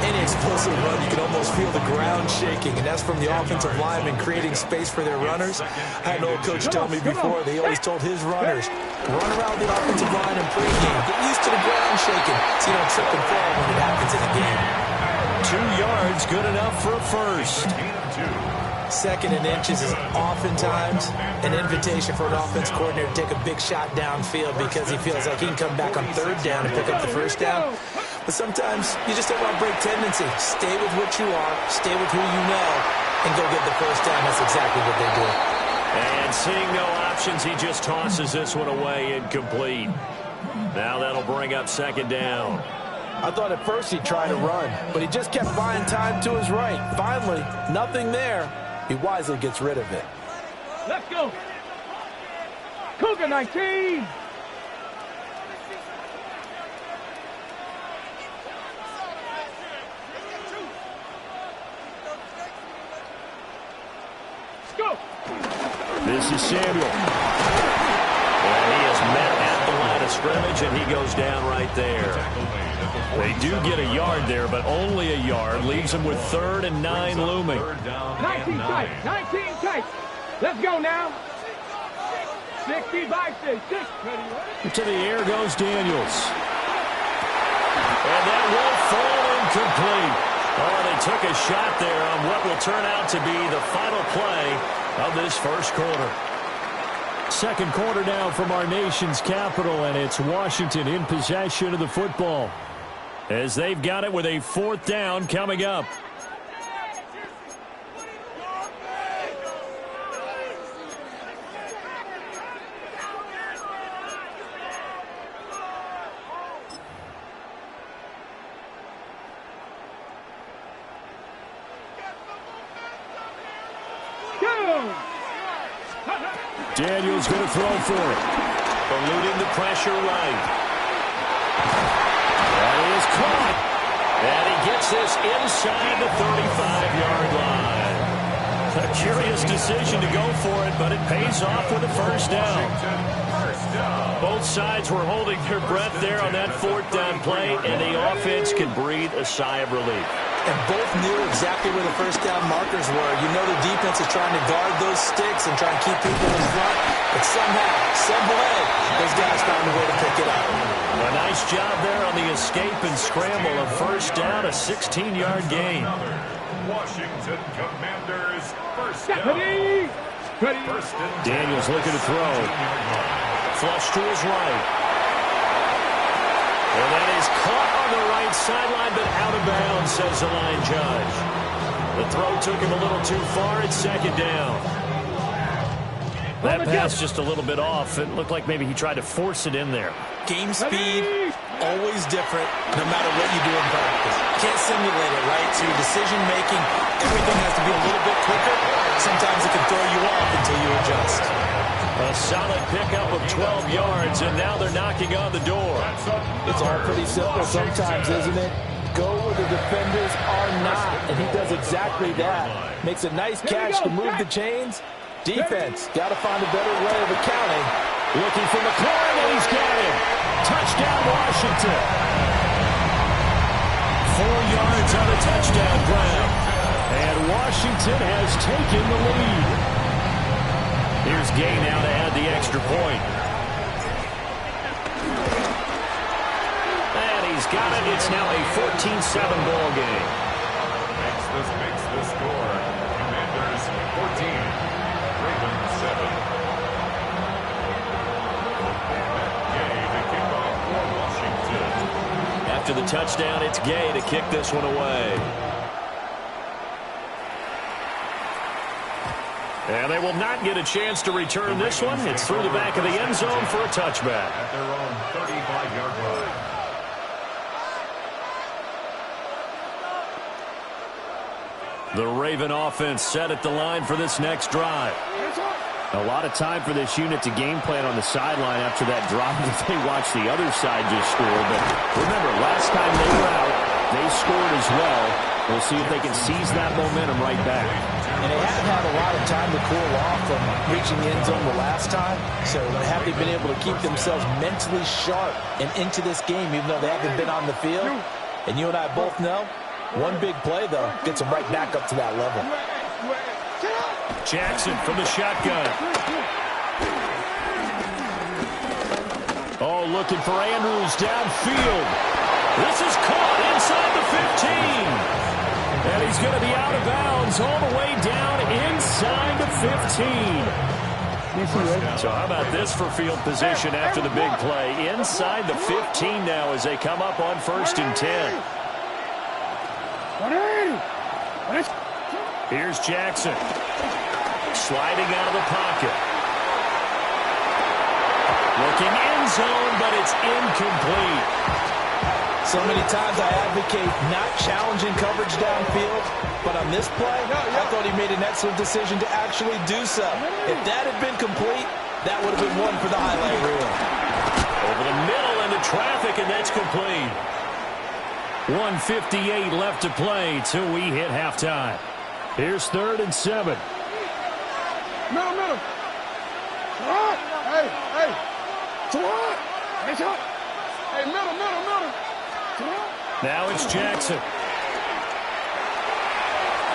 And it's explosive run, you can almost feel the ground shaking, and that's from the offensive linemen creating space for their runners. I had an old coach tell me before, they always told his runners, run around the offensive line in pregame, get used to the ground shaking, so you don't trip and fall when it happens in the game. 2 yards, good enough for a first. 2nd and inches is oftentimes an invitation for an offense coordinator to take a big shot downfield because he feels like he can come back on 3rd down and pick up the 1st down. But sometimes you just don't want to break tendency. Stay with what you are, stay with who you know, and go get the 1st down. That's exactly what they do. And seeing no options, he just tosses this one away, incomplete. Now that'll bring up 2nd down. I thought at first he'd try to run, but he just kept buying time to his right. Finally, nothing there. He wisely gets rid of it. Let's go. Cougar 19. Let's go. This is Samuel. And he is met at the line of scrimmage, and he goes down right there. They do get a yard there, but only a yard. Leaves him with 3rd and 9 looming. 19 tight. 19 tight. Let's go now. 60 by 6. To the air goes Daniels. And that will fall incomplete. Oh, they took a shot there on what will turn out to be the final play of this 1st quarter. 2nd quarter now from our nation's capital, and it's Washington in possession of the football, as they've got it with a 4th down coming up. Daniels going to throw for it. Eluding the pressure right. That is caught. And he gets this inside the 35-yard line. A curious decision to go for it, but it pays off with a 1st down. Both sides were holding their breath there on that 4th down play, and the offense can breathe a sigh of relief. And both knew exactly where the 1st down markers were. You know the defense is trying to guard those sticks and try and keep people in front. But somehow, some way, those guys found a way to pick it up. A nice job there on the escape and scramble. A 1st down, a 16-yard gain. Washington Commanders 1st down. Daniels looking to throw. Flush to his right. And that is caught on the right sideline, but out of bounds, says the line judge. The throw took him a little too far. It's 2nd down. That pass just a little bit off. It looked like maybe he tried to force it in there. Game speed, always different, no matter what you do in practice. You can't simulate it, right? So your decision-making, everything has to be a little bit quicker. Sometimes it can throw you off until you adjust. A solid pickup of 12 yards, and now they're knocking on the door. It's all pretty simple sometimes, isn't it? Go where the defenders are not, and he does exactly that. Makes a nice catch to move the chains. Defense, got to find a better way of accounting. Looking for McLaurin, and he's got him. Touchdown, Washington. 4 yards on the touchdown ground. And Washington has taken the lead. Here's Gay now to add the extra point. And he's got it. It's now a 14-7 ball game. Makes the score. Commanders 14, Ravens 7. Gay to kick off for Washington. After the touchdown, it's Gay to kick this one away. And they will not get a chance to return this one. It's through the back of the end zone for a touchback. At their own 35-yard line. The Raven offense set at the line for this next drive. A lot of time for this unit to game plan on the sideline after that drive that they watched the other side just score. But remember, last time they were out, they scored as well. We'll see if they can seize that momentum right back. And they haven't had a lot of time to cool off from reaching the end zone the last time. So have they been able to keep themselves mentally sharp and into this game, even though they haven't been on the field? And you and I both know One big play, though, gets them right back up to that level. Jackson from the shotgun. Oh, looking for Andrews downfield. This is caught inside the 15. And he's going to be out of bounds all the way down inside the 15. So how about this for field position after the big play? Inside the 15 now as they come up on 1st and 10. Here's Jackson. Sliding out of the pocket. Looking end zone, but it's incomplete. So many times I advocate not challenging coverage downfield, but on this play, I thought he made an excellent decision to actually do so. If that had been complete, that would have been one for the highlight reel. Over the middle into traffic, and that's complete. 1:58 left to play till we hit halftime. Here's 3rd and 7. Middle. Hey. Hey, middle. Now it's Jackson.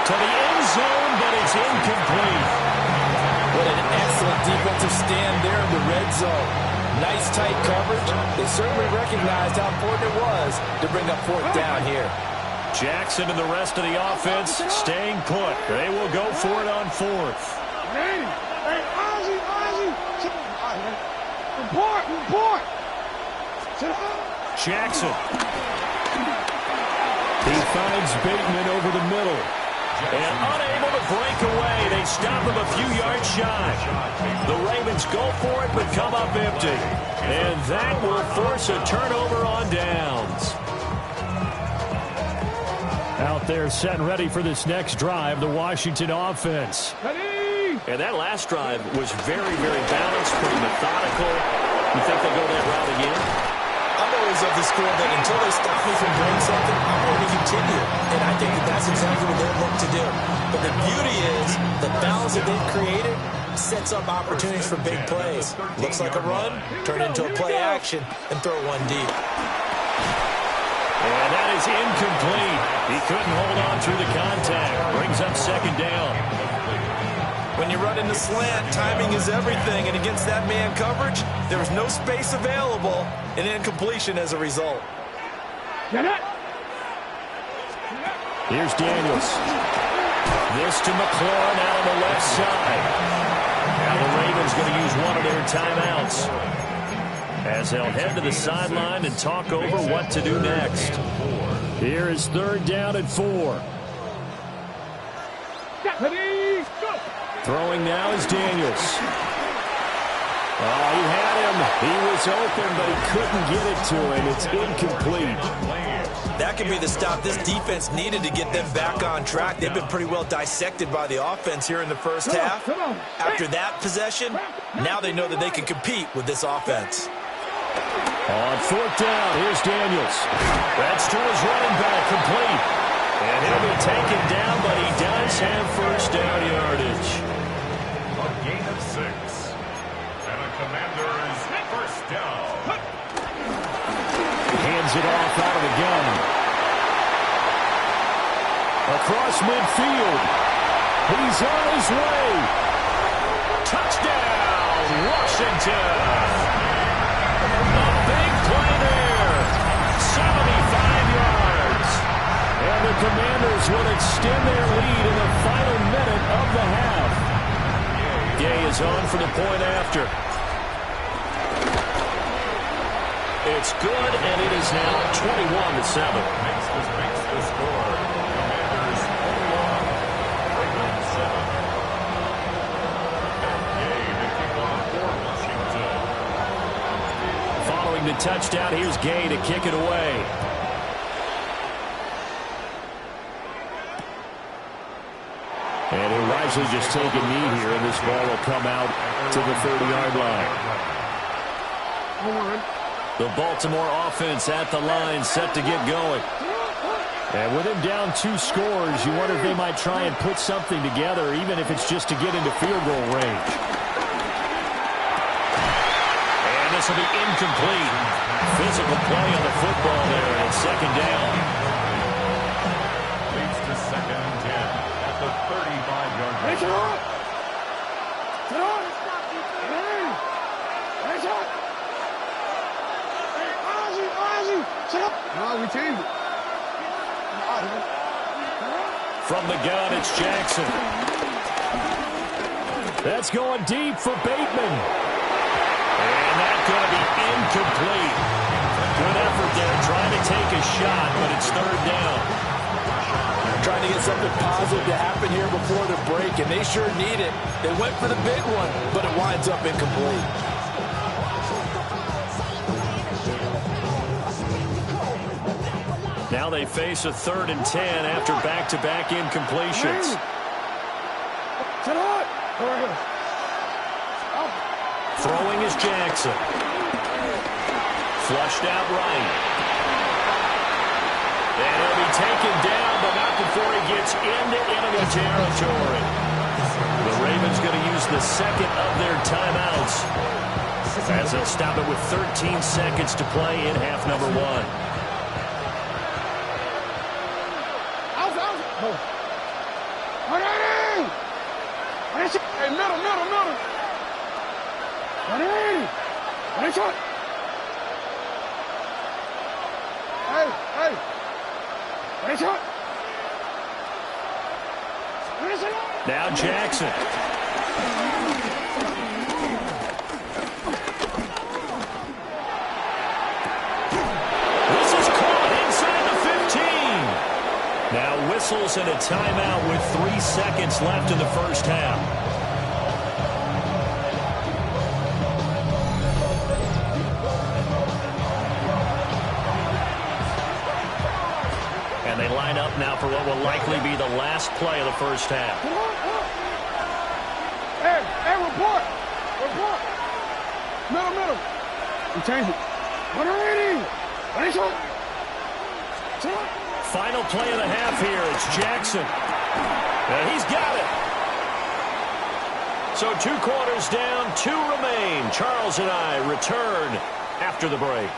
To the end zone, but it's incomplete. What an excellent defensive stand there in the red zone. Nice tight coverage. They certainly recognized how important it was to bring up 4th down here. Jackson and the rest of the offense staying put. They will go for it on 4th. Hey, Ozzy. Report. Jackson. He finds Bateman over the middle. And unable to break away. They stop him a few yards shy. The Ravens go for it, but come up empty. And that will force a turnover on downs. Out there set and ready for this next drive, the Washington offense. And that last drive was very, very balanced, pretty methodical. You think they go that route again? I'm always of the school that until they stop me from doing something, I'm going to continue. And I think that's exactly what they're looking to do. But the beauty is the balance that they've created sets up opportunities for big plays. Looks like a run, turn it into a play action, and throw one deep. And that is incomplete. He couldn't hold on through the contact. Brings up 2nd down. When you run into slant, timing is everything. And against that man coverage, there was no space available, and incompletion as a result. Here's Daniels. This to McLaurin out on the left side. Now the Ravens going to use one of their timeouts as they'll head to the sideline and talk over what to do next. Here is 3rd down and 4. Throwing now is Daniels. Oh, he had him. He was open, but he couldn't get it to him. It's incomplete. That could be the stop this defense needed to get them back on track. They've been pretty well dissected by the offense here in the first half. After that possession, now they know that they can compete with this offense. On 4th down, here's Daniels. That's to his running back, complete. And he'll be taken down, but he does have 1st down yardage. A gain of 6. And a Commanders 1st down. Hands it off out of the gun. Across midfield. He's on his way. Touchdown, Washington. A big play there. 75 yards. And the Commanders will extend their lead in the final minute of the half. Gay is on for the point after. It's good, and it is now 21-7. Makes the score. Commanders 41, Ravens 7. And Gay making on for Washington. Following the touchdown, here's Gay to kick it away. And he'll wisely just take a knee here, and this ball will come out to the 30-yard line. The Baltimore offense at the line, set to get going. And with him down 2 scores, you wonder if they might try and put something together, even if it's just to get into field goal range. And this will be incomplete. Physical play on the football there, and 2nd down. Sit on. Sit on. Hey, shot. Hey, Ozzy. Sit up. No, we changed it. From the gun, it's Jackson. That's going deep for Bateman. And that's going to be incomplete. Good effort there, trying to take a shot, but it's third down. Trying to get something positive to happen here before the break, and they sure need it. They went for the big one, but it winds up incomplete. Now they face a 3rd and 10 after back-to-back incompletions. Throwing is Jackson. Flushed out right. And he'll be taken down, but not before he gets into enemy territory. The Ravens going to use the second of their timeouts as they'll stop it with 13 seconds to play in half number 1. Hey, middle. Hey, shot. Hey. Hey, shot. Now Jackson. This is caught inside the 15. Now whistles and a timeout with 3 seconds left in the first half. And they line up now for what will likely be the last play of the first half. Hey, report. Middle. We changed it. 180. Final play of the half here. It's Jackson. And he's got it. So 2 quarters down, 2 remain. Charles and I return after the break.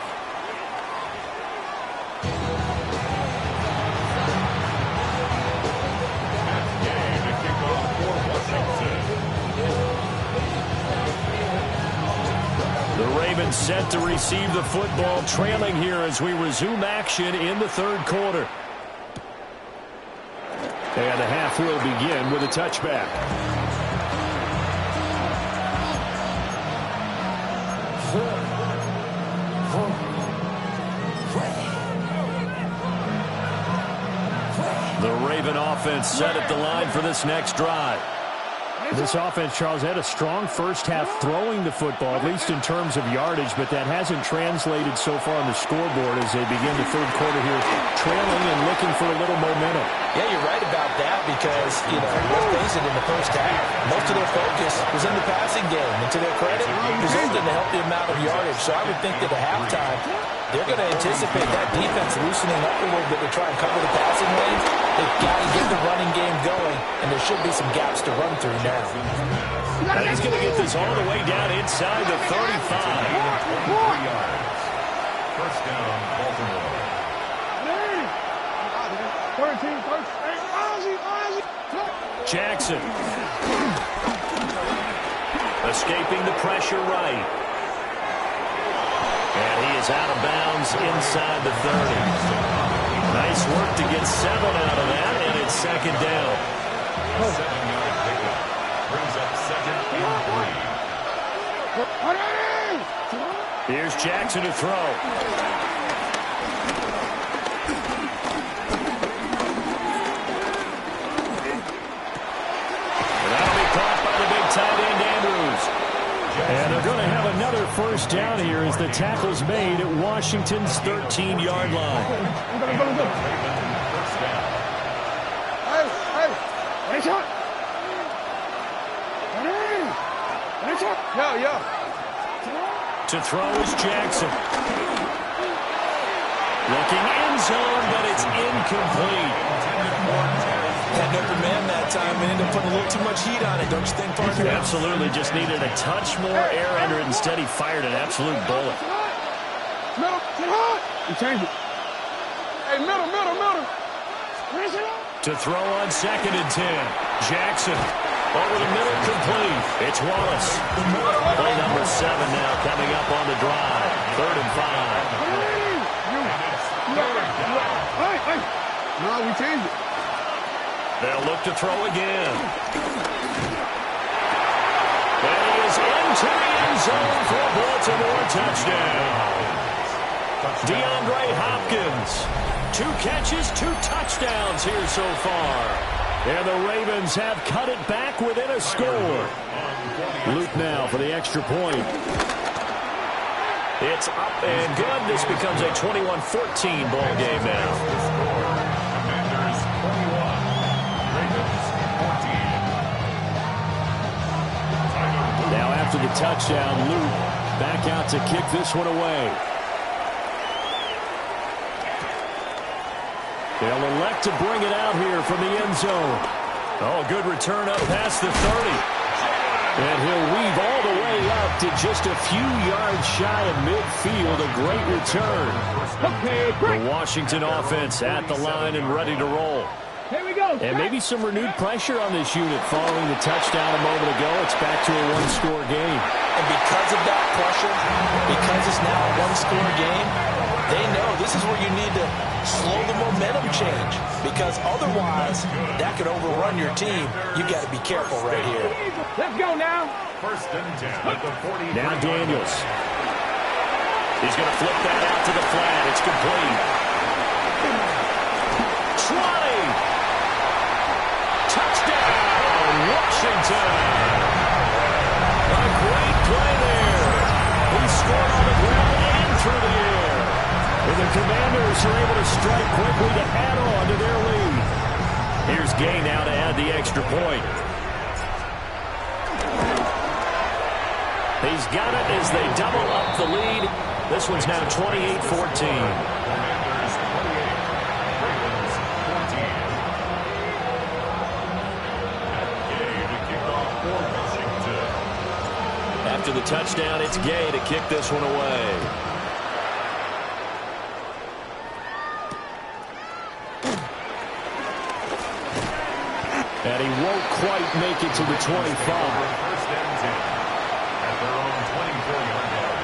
The Ravens set to receive the football, trailing here as we resume action in the 3rd quarter. And the half will begin with a touchback. The Raven offense set at the line for this next drive. This offense, Charles, had a strong first half throwing the football, at least in terms of yardage, but that hasn't translated so far on the scoreboard as they begin the 3rd quarter here, trailing and looking for a little momentum. Yeah, you're right about that because, let's face it, in the first half, most of their focus was in the passing game. And to their credit, it resulted in a healthy amount of yardage. So I would think that at halftime, they're going to anticipate that defense loosening up a little bit to try and cover the passing lanes. They've got to get the running game going, and there should be some gaps to run through now. And he's going to get this all the way down inside the 35. First down, Baltimore. 13. Hey, Ozzy. Jackson. Escaping the pressure right. And he is out of bounds inside the 30. Nice work to get 7 out of that, and it's 2nd down. 7-yard pickup. Brings up 2nd and 3. Here's Jackson to throw. Tight end Andrews. And they're going to have another first down here as the tackle's made at Washington's 13-yard line. Hey, shot. Yeah. To throw is Jackson. Looking end zone, but it's incomplete. Had an open man that time and ended up putting a little too much heat on it, don't you think, partner? Absolutely. Just needed a touch more air under it. Instead, he fired an absolute bullet. Middle. You changed it. Hey, middle. To throw on 2nd and 10. Jackson. Over the middle, complete. It's Wallace. Play number 7 now coming up on the drive. 3rd and 5. No, we changed it. They'll look to throw again. And he is into the end zone for a Baltimore touchdown. DeAndre Hopkins. 2 catches, 2 touchdowns here so far. And the Ravens have cut it back within a score. Luke now for the extra point. It's up and good. This becomes a 21-14 ball game now. Commanders 21, Ravens 14. Now after the touchdown, Luke back out to kick this one away. They'll elect to bring it out here from the end zone. Oh, good return up past the 30. And he'll weave all the way up to just a few yards shy of midfield. A great return. Okay, great. The Washington offense at the line and ready to roll. Here we go. And maybe some renewed pressure on this unit following the touchdown a moment ago. It's back to a one-score game. And because of that pressure, because it's now a one-score game, they know this is where you need to slow the momentum change, because otherwise that could overrun your team. You got to be careful right here. Let's go now. 1st and 10 at the 40. Now Daniels. He's going to flip that out to the flat. It's complete. 20. Touchdown, Washington. A great play there. He scored on the ground and through the air. And the Commanders are able to strike quickly to add on to their lead. Here's Gay now to add the extra point. He's got it as they double up the lead. This one's now 28-14. Commanders 28, Ravens 14. Gay to kick off for Washington. After the touchdown, it's Gay to kick this one away. And he won't quite make it to the 25. 1st and 10 at their own 24-yard line.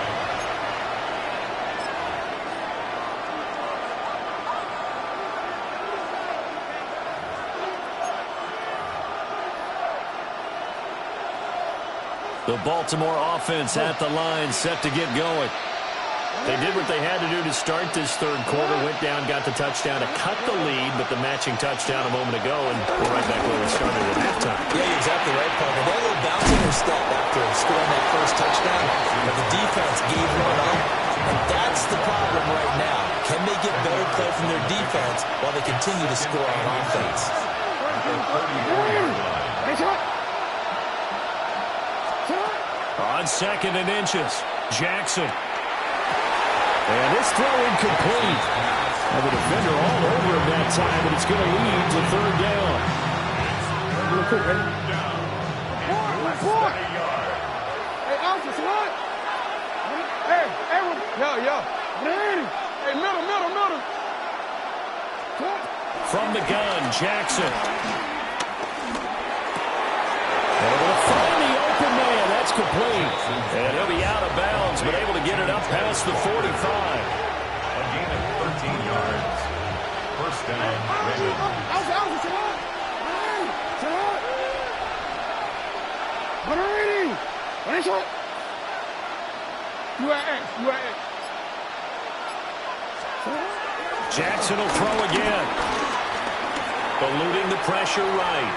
The Baltimore offense at the line, set to get going. They did what they had to do to start this 3rd quarter, went down, got the touchdown to cut the lead, but the matching touchdown a moment ago, and we're right back where we started at halftime. Yeah, you're exactly right, Parker. They had a little bounce in their step after scoring that first touchdown, but the defense gave one up, and that's the problem right now. Can they get better play from their defense while they continue to score on offense? On 2nd and inches, Jackson. And this throw incomplete. And the defender all over him that time, but it's going to lead to 3rd down. Hey, officer, what? Hey, yo. Hey, middle. From the gun, Jackson. Able to find the open man. That's complete. And he'll be out of bounds, but able to get it up past the 45. A gain of 13 yards. 1st down, Ravens. Jackson will throw again. Eluding the pressure right.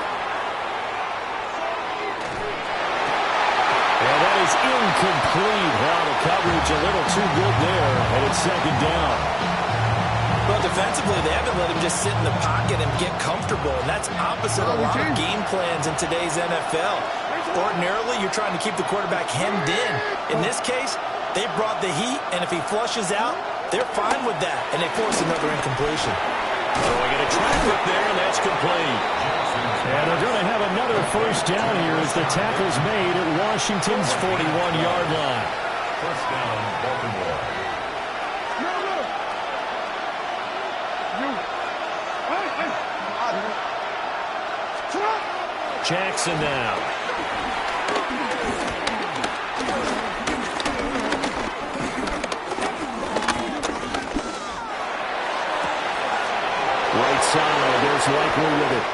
And that is incomplete. Wow, the coverage a little too good there, and it's 2nd down. Well, defensively, they haven't let him just sit in the pocket and get comfortable, and that's opposite a lot of game plans in today's NFL. Ordinarily, you're trying to keep the quarterback hemmed in. In this case, they brought the heat, and if he flushes out, they're fine with that, and they force another incompletion. So we get a traffic there, and that's complete. And they're going to have another 1st down here as the tackle's made at Washington's 41-yard line. 1st down, Baltimore. Jackson now. Right side, there's Likely with it.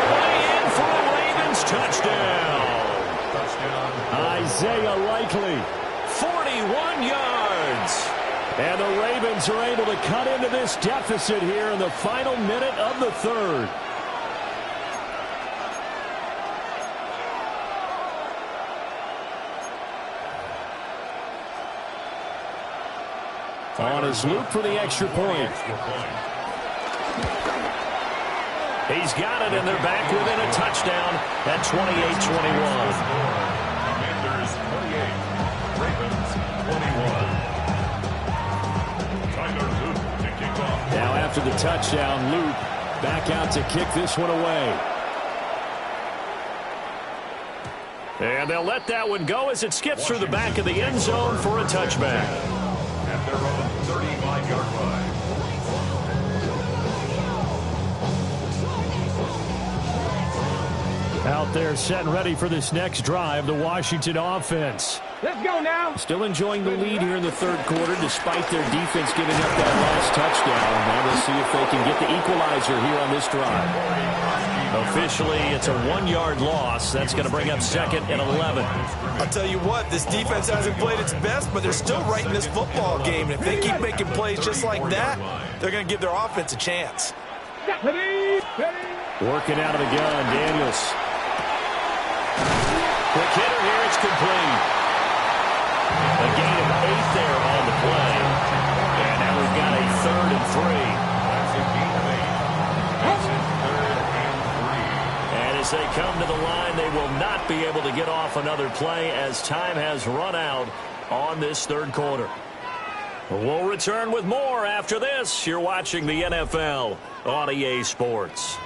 Way in for a Ravens touchdown. Isaiah Likely, 41 yards. And the Ravens are able to cut into this deficit here in the final minute of the third. On his loop for the extra point. He's got it, and they're back within a touchdown at 28-21. Commanders 28, Ravens 21. Tyler Luke to kick off. Now after the touchdown, Luke back out to kick this one away. And they'll let that one go as it skips through the back of the end zone for a touchback. At their own 35-yard line. Out there set and ready for this next drive, the Washington offense. Let's go now. Still enjoying the lead here in the third quarter despite their defense giving up that last touchdown. Now they'll see if they can get the equalizer here on this drive. Officially, it's a 1-yard loss. That's going to bring up second and 11. I'll tell you what, this defense hasn't played its best, but they're still right in this football game. And if they keep making plays just like that, they're going to give their offense a chance. Working out of the gun, Daniels. Quick hitter here, it's complete. A gain of 8 there on the play. And now we've got a 3rd and 3. That's a gain of 8. Makes it 3rd and 3. And as they come to the line, they will not be able to get off another play as time has run out on this third quarter. We'll return with more after this. You're watching the NFL on EA Sports.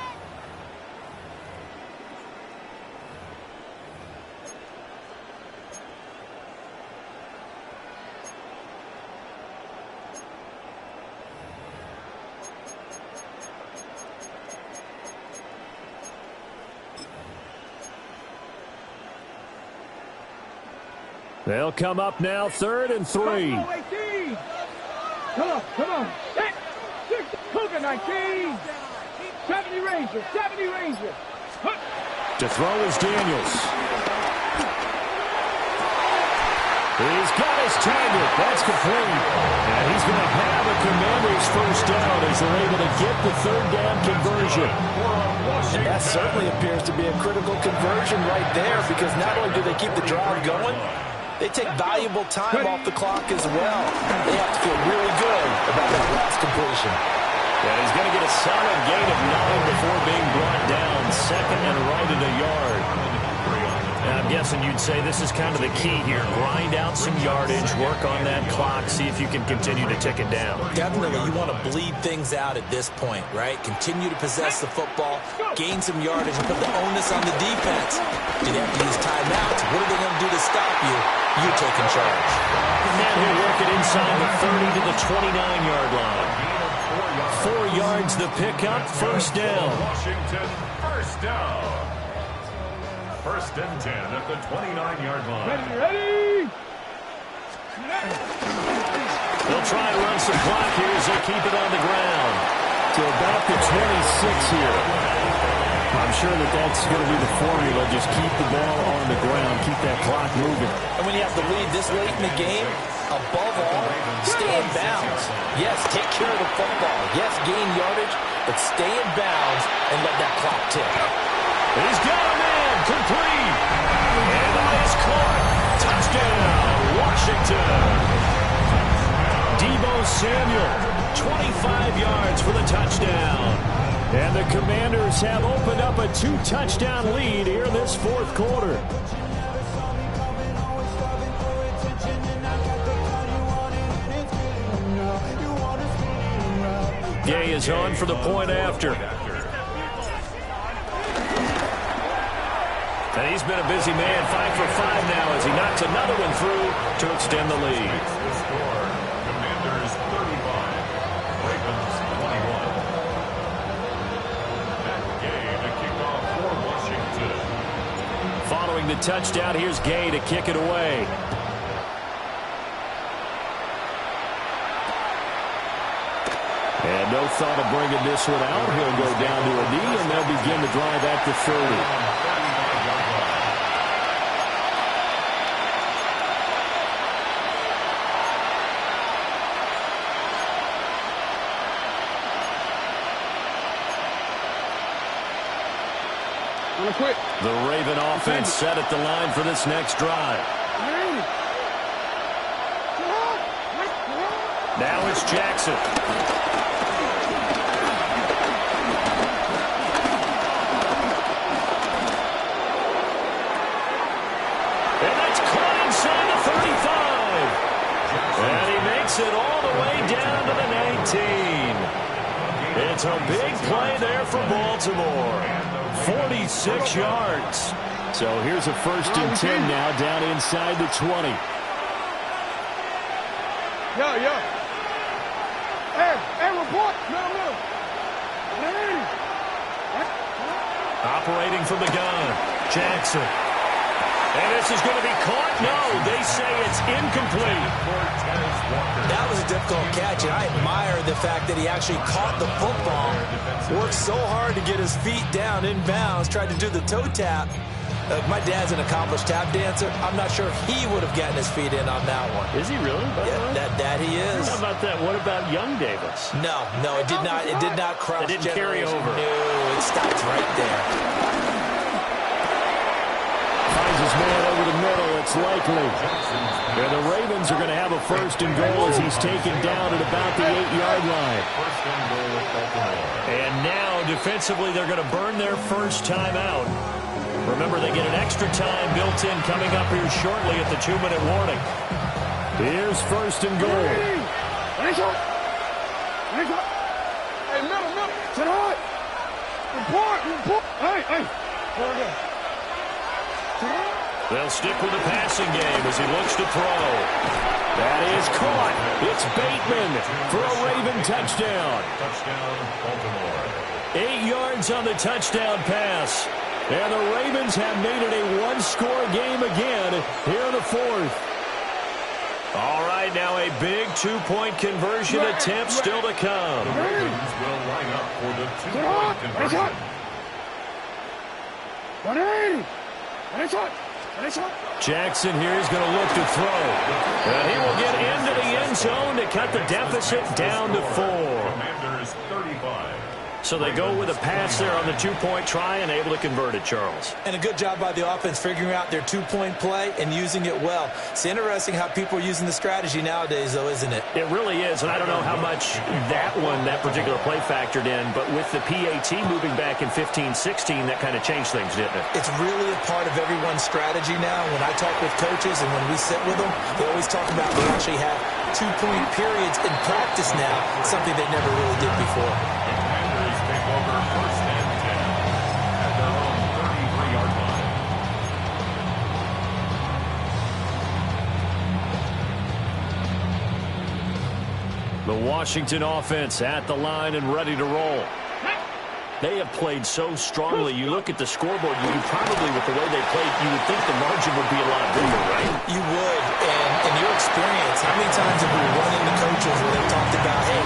They'll come up now, 3rd and 3. Come on. 19. 70 Rangers. To throw is Daniels. He's got his target. That's complete. And he's going to have a Commanders first down as they're able to get the 3rd down conversion. And that certainly appears to be a critical conversion right there, because not only do they keep the drive going, they take valuable time off the clock as well. They have to feel really good about that last completion. Yeah, he's going to get a solid gain of 9 before being brought down. 2nd and right at a yard. And I'm guessing you'd say this is kind of the key here. Grind out some yardage, work on that clock, see if you can continue to tick it down. Definitely, you want to bleed things out at this point, right? Continue to possess the football, gain some yardage, and put the onus on the defense. Do they have to use timeouts? What are they going to do to stop you? You taking charge. And then he'll work it inside the 30 to the 29-yard line. 4 yards the pickup, first down. Washington, first down. 1st and 10 at the 29-yard line. Ready? They'll try to run some clock here as they keep it on the ground. To about the 26 here. I'm sure that's going to be the formula. Just keep the ball on the ground. Keep that clock moving. And when you have to lead this late in the game, above all, stay in bounds. Yes, take care of the football. Yes, gain yardage, but stay in bounds and let that clock tick. He's got a man, complete. And the is caught. Touchdown, Washington. Deebo Samuel, 25 yards for the touchdown. And the Commanders have opened up a 2-touchdown lead here in this 4th quarter. Gay is on for the point after. And he's been a busy man, 5 for 5 now as he knocks another one through to extend the lead. The score, Commanders 35, Ravens 21. Matt Gay to kick off for the touchdown. Here's Gay to kick it away. And no thought of bringing this one out. He'll go down to a knee, and they'll begin the drive at the 30. The Raven offense set at the line for this next drive. Now it's Jackson. And that's caught inside the 35. And he makes it all the way down to the 19. It's a big play there for Baltimore. 46 yards. So here's a 1st and 10 now down inside the 20. Yeah. Hey, report. No. Operating from the gun, Jackson. And this is going to be caught. No, they say it's incomplete. That was a difficult catch, and I admire the fact that he actually caught the football. Worked so hard to get his feet down in bounds, tried to do the toe tap. My dad's an accomplished tap dancer. I'm not sure if he would have gotten his feet in on that one. Is he really? Yeah, that he is. How about that? What about young Davis? No, it did not. It did not cross. It didn't carry over. No, it stopped right there. Finds his man over the middle. It's likely. And the Ravens are going to have a 1st and goal as he's taken down at about the 8-yard line. And now, defensively, they're going to burn their first timeout. Remember, they get an extra time built in coming up here shortly at the 2-minute warning. Here's 1st and goal. Hey, middle. Sit hard. Report. Hey. They'll stick with the passing game as he looks to throw. That is caught. It's Bateman for a Raven touchdown. Touchdown, Baltimore. 8 yards on the touchdown pass. And the Ravens have made it a one-score game again here in the 4th. All right, now a big two-point conversion attempt still to come. The Ravens will line up for the two-point conversion. Jackson here is going to look to throw. And he will get into the end zone to cut the deficit down to 4. Commanders 35. So they go with a pass there on the two-point try and able to convert it, Charles. And a good job by the offense figuring out their two-point play and using it well. It's interesting how people are using the strategy nowadays, though, isn't it? It really is, and I don't know how much that particular play factored in, but with the PAT moving back in 15-16, that kind of changed things, didn't it? It's really a part of everyone's strategy now. When I talk with coaches and when we sit with them, they always talk about they actually have two-point periods in practice now, something they never really did before. Over 1st and 10 at their own 33-yard line. The Washington offense at the line and ready to roll. They have played so strongly. You look at the scoreboard, you probably, with the way they played, you would think the margin would be a lot bigger, right? You would. And in your experience, how many times have we run into coaches where they've talked about, hey,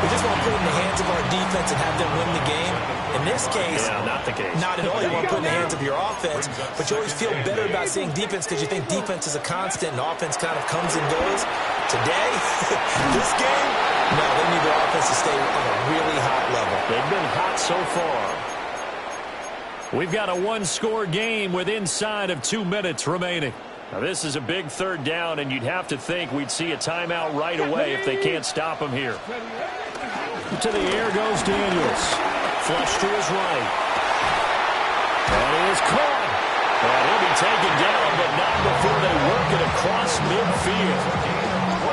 we just want to put it in the hands of our defense and have them win the game? In this case, not the case. Not at all. You want to put it in the hands of your offense, but you always feel better about seeing defense because you think defense is a constant and offense kind of comes and goes. Today, this game, no, they need their offense to stay on a really hot level. They've been hot so far. We've got a one-score game with inside of 2 minutes remaining. Now, this is a big 3rd down, and you'd have to think we'd see a timeout right away if they can't stop him here. To the air goes Daniels. Flush to his right. And he is caught. And he'll be taken down, but not before they work it across midfield.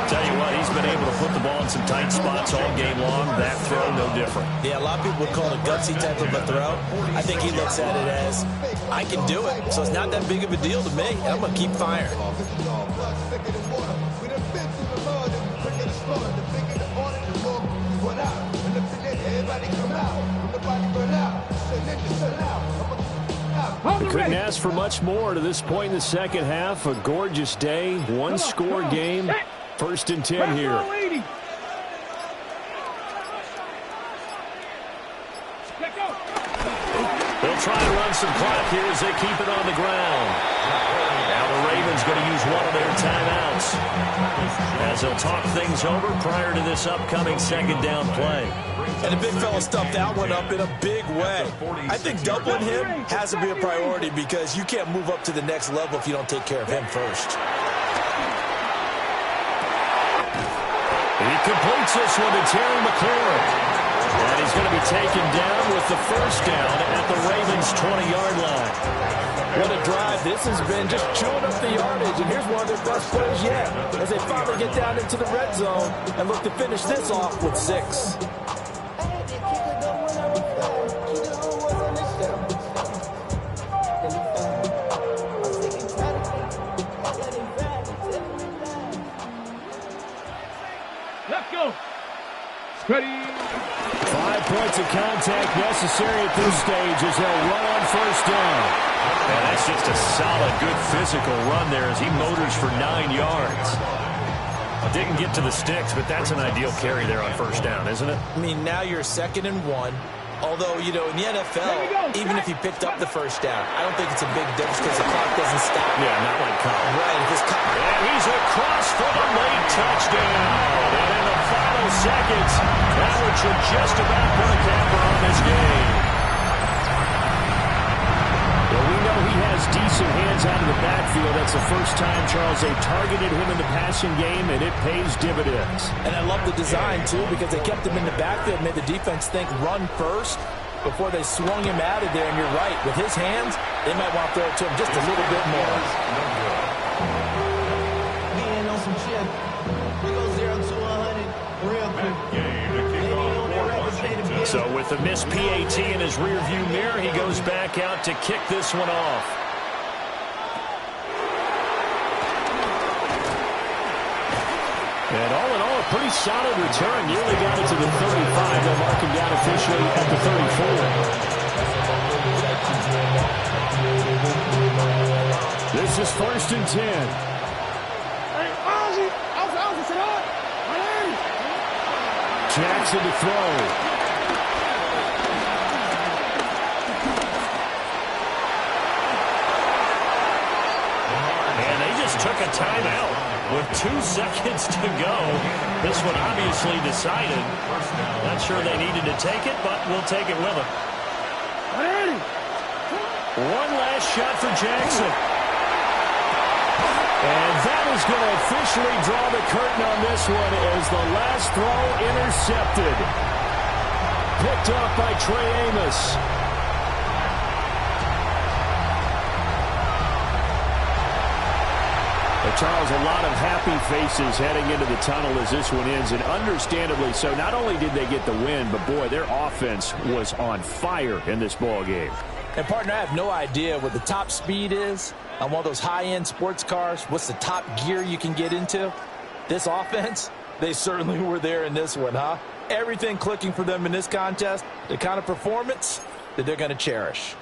Tell you what, he's been able to put the ball in some tight spots all game long. That throw, no different. Yeah, a lot of people would call it a gutsy type of a throw. I think he looks at it as, I can do it. So it's not that big of a deal to me. And I'm going to keep firing. We couldn't ask for much more to this point in the second half. A gorgeous day, one-score game. 1st and 10 here. They'll try to run some clock here as they keep it on the ground. Now the Ravens going to use one of their timeouts as they'll talk things over prior to this upcoming second down play. And the big fella stuffed that one up in a big way. I think doubling him has to be a priority because you can't move up to the next level if you don't take care of him first. He completes this one to Terry McLaurin. And he's going to be taken down with the first down at the Ravens' 20-yard line. What a drive. This has been just chewing up the yardage, and here's one of their best plays yet as they finally get down into the red zone and look to finish this off with 6. Let's go. Ready. 5 points of contact necessary at this stage as they'll run on first down. And that's just a solid, good physical run there as he motors for 9 yards. Didn't get to the sticks, but that's an ideal carry there on first down, isn't it? I mean, now you're 2nd and 1. Although, you know, in the NFL, even if you picked up the first down, I don't think it's a big difference because the clock doesn't stop. Yeah, not like college. Right. If it's and he's across for the late touchdown. And in the final seconds, that one should just about put a capper on this game. Well, we know he has decent hands out of the backfield. That's the first time, Charles, they targeted him in the passing game, and it pays dividends. And I love the design, too, because they kept him in the backfield, made the defense think run first before they swung him out of there. And you're right, with his hands, they might want to throw it to him just a little bit more. Getting on some chip. We go 0 to 100 real quick. So with the missed PAT in his rearview mirror, he goes back out to kick this one off. And all in all, a pretty solid return. Nearly got it to the 35. They'll mark him down officially at the 34. This is 1st and 10. Jackson to throw. Took a timeout with 2 seconds to go. This one obviously decided. Not sure they needed to take it, but we'll take it with them. One last shot for Jackson. And that is going to officially draw the curtain on this one as the last throw intercepted. Picked off by Trey Amos. Charles, a lot of happy faces heading into the tunnel as this one ends, and understandably so. Not only did they get the win, but boy, their offense was on fire in this ball game. And partner, I have no idea what the top speed is on one of those high-end sports cars. What's the top gear you can get into? This offense, they certainly were there in this one, huh? Everything clicking for them in this contest, the kind of performance that they're going to cherish.